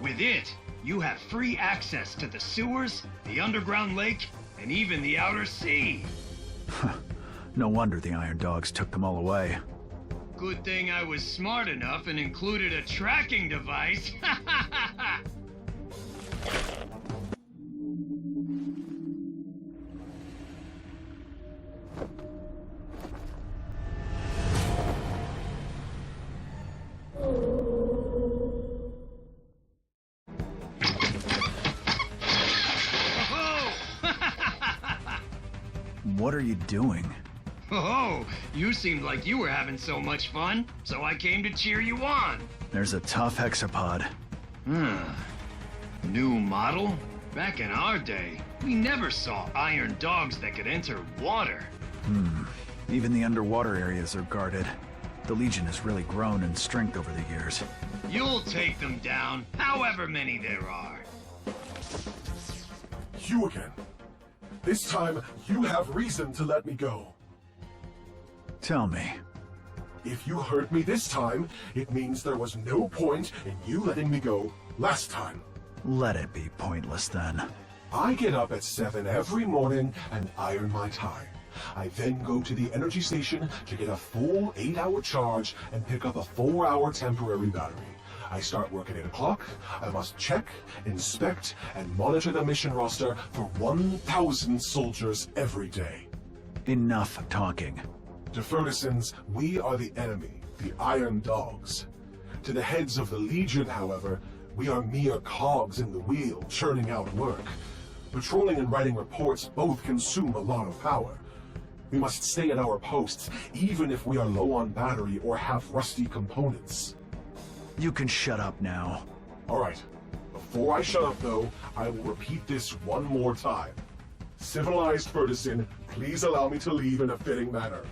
With it, you have free access to the sewers, the underground lake, and even the outer sea. No wonder the Iron Dogs took them all away. Good thing I was smart enough and included a tracking device. What are you doing? Oh, you seemed like you were having so much fun, so I came to cheer you on. There's a tough hexapod. New model? Back in our day, we never saw iron dogs that could enter water. Even the underwater areas are guarded. The Legion has really grown in strength over the years. You'll take them down, however many there are. You again. This time, you have reason to let me go. Tell me. If you hurt me this time, it means there was no point in you letting me go last time. Let it be pointless then. I get up at 7 every morning and iron my tie. I then go to the energy station to get a full 8-hour charge and pick up a 4-hour temporary battery. I start work at 8 o'clock. I must check, inspect, and monitor the mission roster for 1,000 soldiers every day. Enough talking. To Fertisans, we are the enemy, the Iron Dogs. To the heads of the Legion, however, we are mere cogs in the wheel, churning out work. Patrolling and writing reports both consume a lot of power. We must stay at our posts, even if we are low on battery or have rusty components. You can shut up now. All right. Before I shut up, though, I will repeat this one more time. Civilized Fertisan, please allow me to leave in a fitting manner.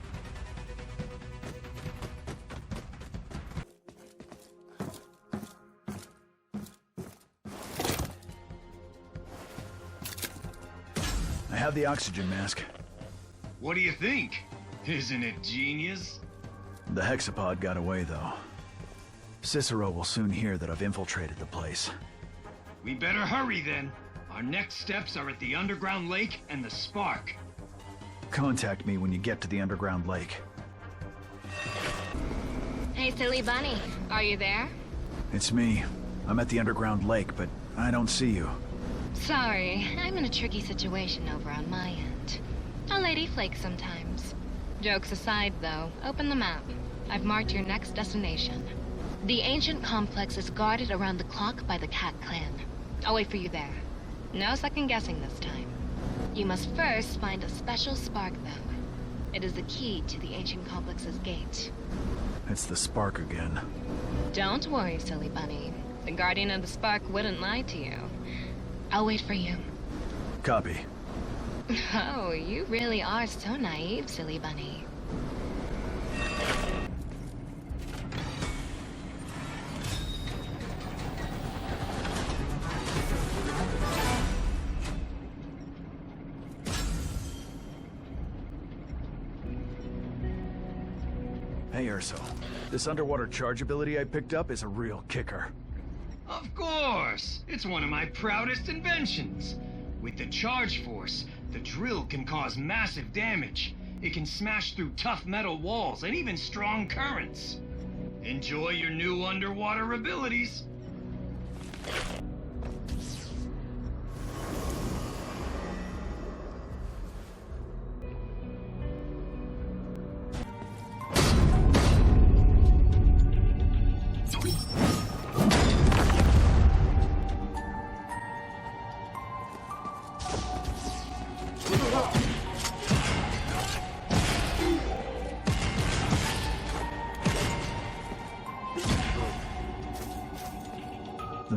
I have the oxygen mask. What do you think? Isn't it genius? The hexapod got away, though. Cicero will soon hear that I've infiltrated the place. We better hurry then. Our next steps are at the underground lake and the spark. Contact me when you get to the underground lake. Hey, silly bunny. Are you there? It's me. I'm at the underground lake, but I don't see you. Sorry, I'm in a tricky situation over on my end. A lady flakes sometimes. Jokes aside, though, open the map. I've marked your next destination. The ancient complex is guarded around the clock by the Cat Clan. I'll wait for you there. No second guessing this time. You must first find a special spark, though. It is the key to the ancient complex's gate. It's the spark again. Don't worry, silly bunny. The guardian of the spark wouldn't lie to you. I'll wait for you. Copy. Oh, you really are so naive, silly bunny. Hey, Urso. This underwater charge ability I picked up is a real kicker. Of course! It's one of my proudest inventions. With the charge force, the drill can cause massive damage. It can smash through tough metal walls and even strong currents. Enjoy your new underwater abilities.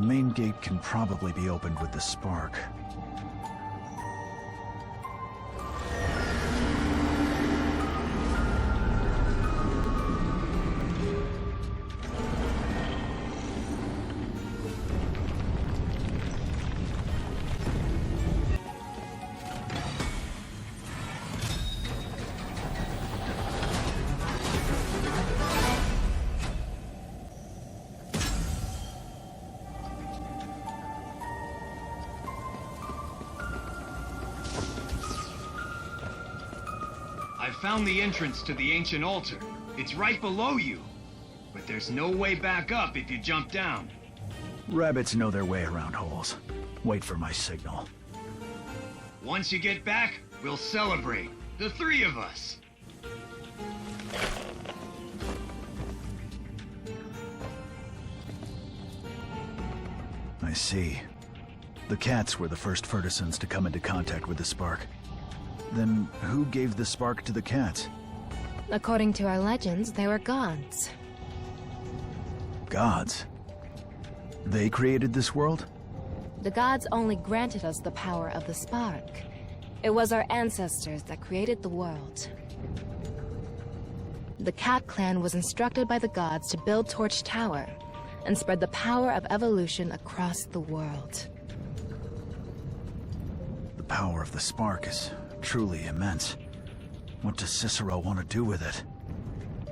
main gate can probably be opened with the spark. I found the entrance to the ancient altar. It's right below you. But there's no way back up if you jump down. Rabbits know their way around holes. Wait for my signal. Once you get back, we'll celebrate. The three of us. I see. The cats were the first F.I.S.T. to come into contact with the spark. Then who gave the spark to the cats? According to our legends, they were gods. Gods? They created this world? The gods only granted us the power of the spark. It was our ancestors that created the world. The Cat Clan was instructed by the gods to build Torch Tower and spread the power of evolution across the world. The power of the spark is truly immense. What does Cicero want to do with it?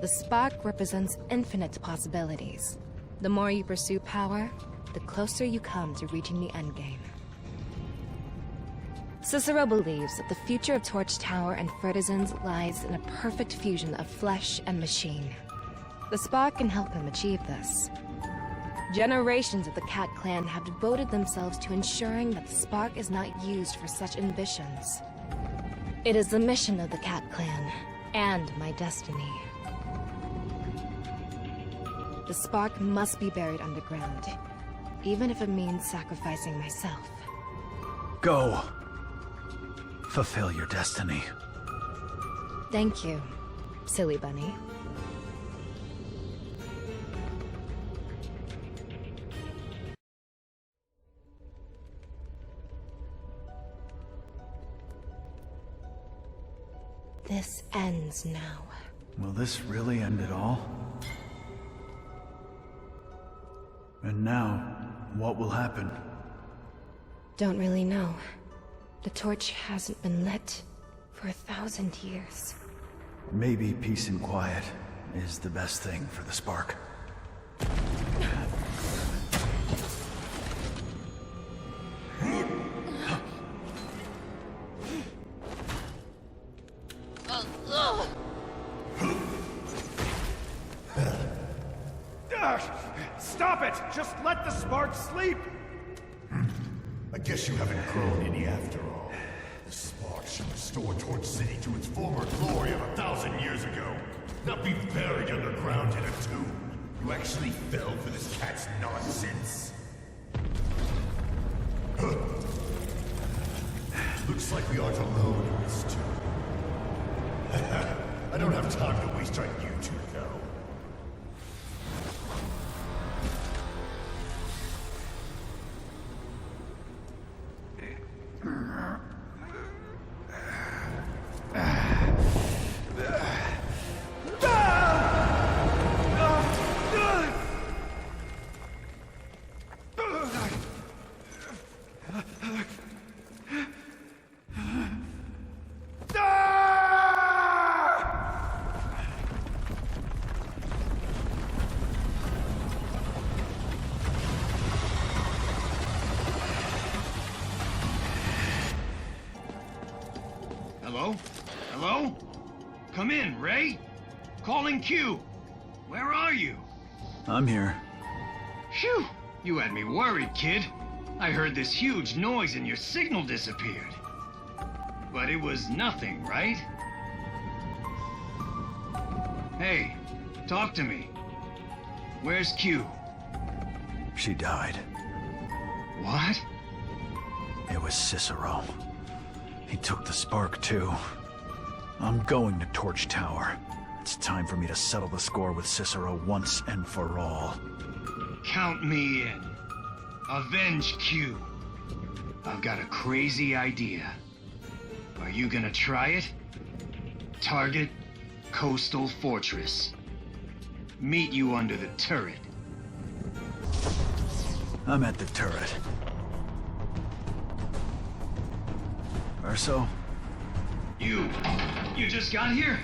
The spark represents infinite possibilities. The more you pursue power, the closer you come to reaching the endgame. Cicero believes that the future of Torch Tower and F.I.S.T. lies in a perfect fusion of flesh and machine. The spark can help him achieve this. Generations of the Cat Clan have devoted themselves to ensuring that the spark is not used for such ambitions. It is the mission of the Cat Clan, and my destiny. The spark must be buried underground, even if it means sacrificing myself. Go! Fulfill your destiny. Thank you, silly bunny. This ends now. Will this really end it all? And now, what will happen? Don't really know. The torch hasn't been lit for 1,000 years. Maybe peace and quiet is the best thing for the spark. Stop it! Just let the spark sleep! I guess you haven't grown any after all. The spark should restore Torch City to its former glory of 1,000 years ago. Not be buried underground in a tomb. You actually fell for this cat's nonsense. Looks like we aren't alone in this tomb. I don't have time to waste on you two, though. Hello? Hello? Come in, Ray. Calling Q. Where are you? I'm here. Phew! You had me worried, kid. I heard this huge noise and your signal disappeared. But it was nothing, right? Hey, talk to me. Where's Q? She died. What? It was Cicero. He took the spark, too. I'm going to Torch Tower. It's time for me to settle the score with Cicero once and for all. Count me in. Avenge Q. I've got a crazy idea. Are you gonna try it? Target, Coastal Fortress. Meet you under the turret. I'm at the turret. Urso? You just got here?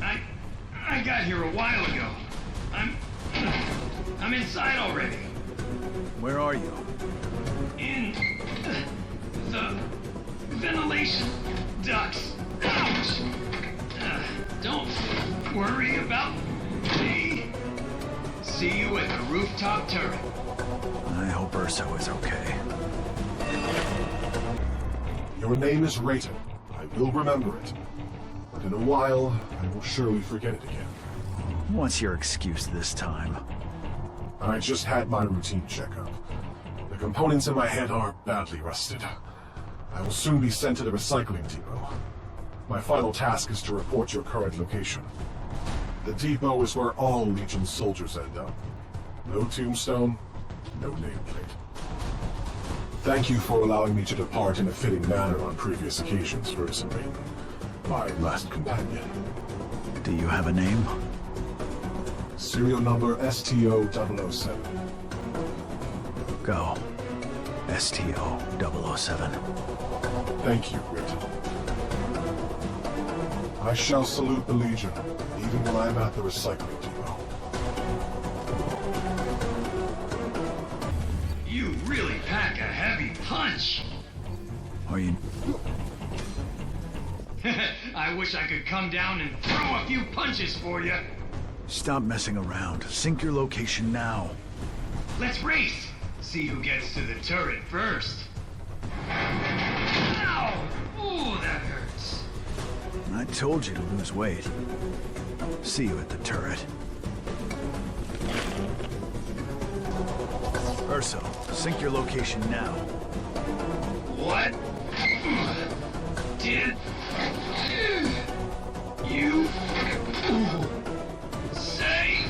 I got here a while ago. I'm inside already. Where are you? In the ventilation ducts. Ouch! Don't worry about me. See you at the rooftop turret. I hope Urso is okay. Your name is Rayton. I will remember it. But in a while, I will surely forget it again. What's your excuse this time? I just had my routine checkup. The components in my head are badly rusted. I will soon be sent to the recycling depot. My final task is to report your current location. The depot is where all Legion soldiers end up. No tombstone, no nameplate. Thank you for allowing me to depart in a fitting manner on previous occasions, Rayton, my last companion. Do you have a name? Serial number STO-007. Go. STO-007. Thank you, Rayton. I shall salute the Legion, even when I'm at the recycling depot. You really pack a heavy punch. Are you... I wish I could come down and throw a few punches for you. Stop messing around. Sync your location now. Let's race. See who gets to the turret first. Ow! Ooh, that hurts. I told you to lose weight. See you at the turret. Urso, sync your location now. What? Did you say?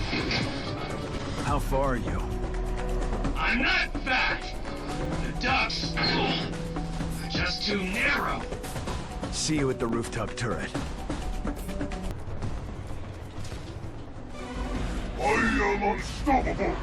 How far are you? I'm not fat. The ducts are just too narrow. See you at the rooftop turret. I am unstoppable!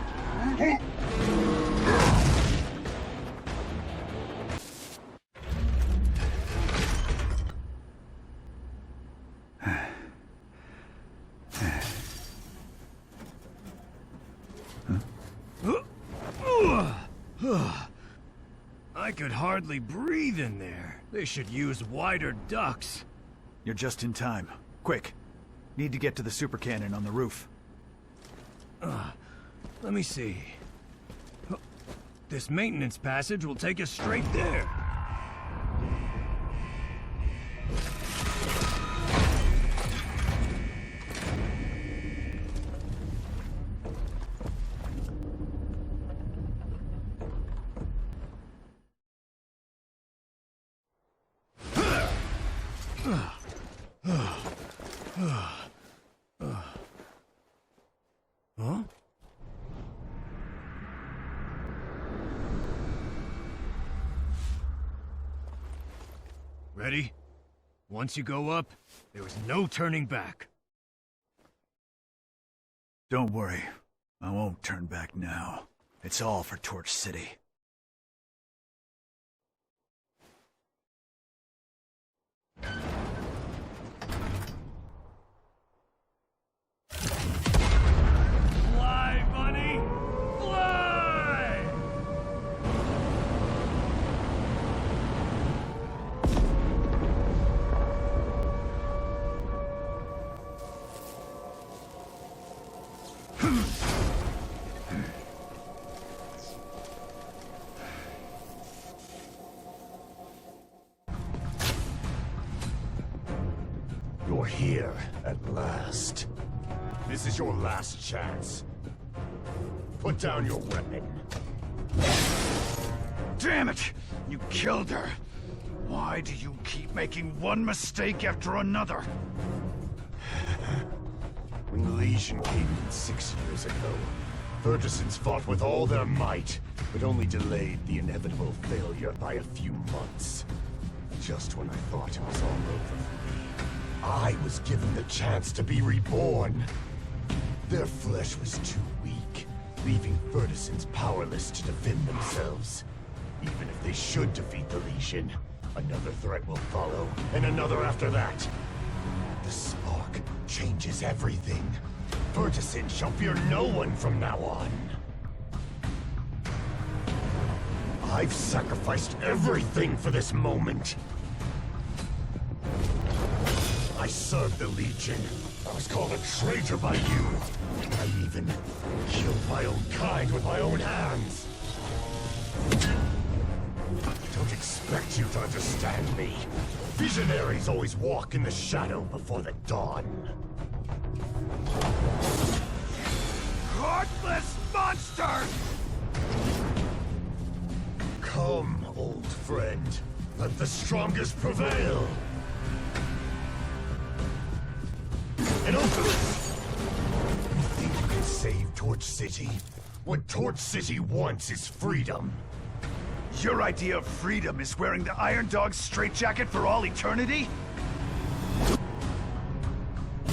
I could hardly breathe in there. They should use wider ducts. You're just in time. Quick. Need to get to the super cannon on the roof. Let me see. This maintenance passage will take us straight there. Huh? Ready? Once you go up, there is no turning back. Don't worry. I won't turn back now. It's all for Torch City. Fly, buddy! Fly! You're here at last. This is your last chance. Put down your weapon. Damn it! You killed her! Why do you keep making one mistake after another? When the Legion came in 6 years ago, Ferguson's fought with all their might, but only delayed the inevitable failure by a few months. Just when I thought it was all over for me, I was given the chance to be reborn. Their flesh was too weak, leaving Ferguson's powerless to defend themselves. Even if they should defeat the Legion, another threat will follow, and another after that. The spark changes everything. Ferguson shall fear no one from now on. I've sacrificed everything for this moment. I served the Legion. I was called a traitor by you. I even killed my own kind with my own hands. Don't expect you to understand me. Visionaries always walk in the shadow before the dawn. Heartless monster! Come, old friend. Let the strongest prevail. And open it! You think you can save Torch City? What Torch City wants is freedom. Your idea of freedom is wearing the Iron Dog's straitjacket for all eternity?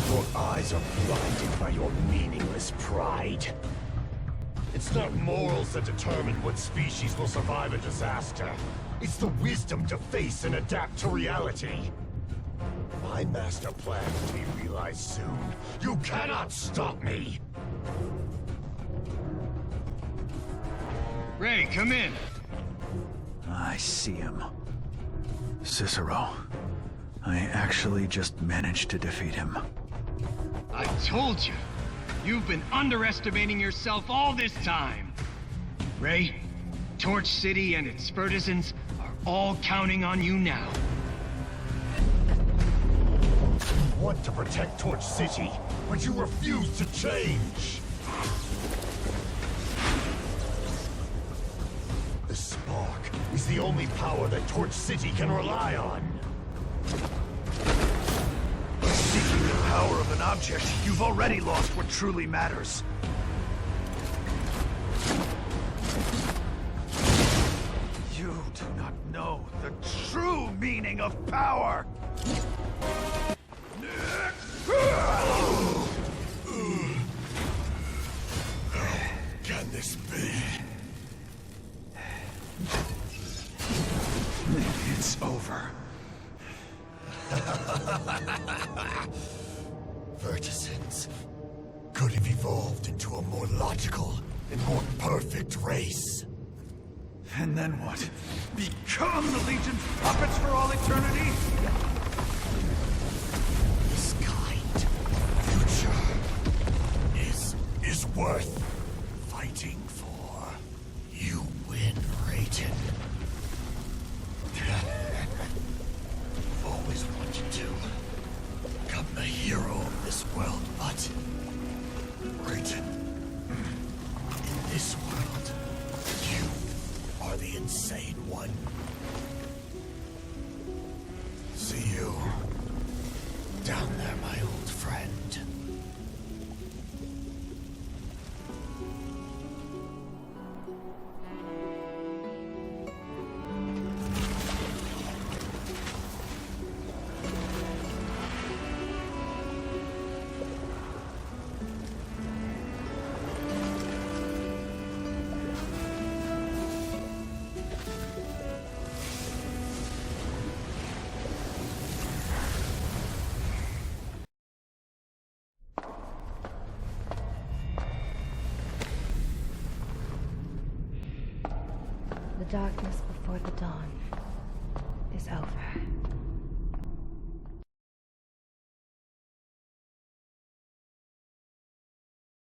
Your eyes are blinded by your meaningless pride. It's not morals that determine what species will survive a disaster. It's the wisdom to face and adapt to reality. My master plan will be realized soon. You cannot stop me! Ray, come in. I see him. Cicero. I actually just managed to defeat him. I told you. You've been underestimating yourself all this time. Ray, Torch City and its Fertisans are all counting on you now. You want to protect Torch City, but you refuse to change. The spark is the only power that Torch City can rely on. Seeking the power of an object, you've already lost what truly matters. You do not know the true meaning of power! Can this be? It's over. Vertisons could have evolved into a more logical and more perfect race. And then what? Become the Legion's puppets for all eternity? This kind future is worth fighting for. You win, Rayton. I've always wanted to become the hero of this world, but Rayton, in this world, you are the insane one. See you down there, my old friend. The darkness before the dawn is over.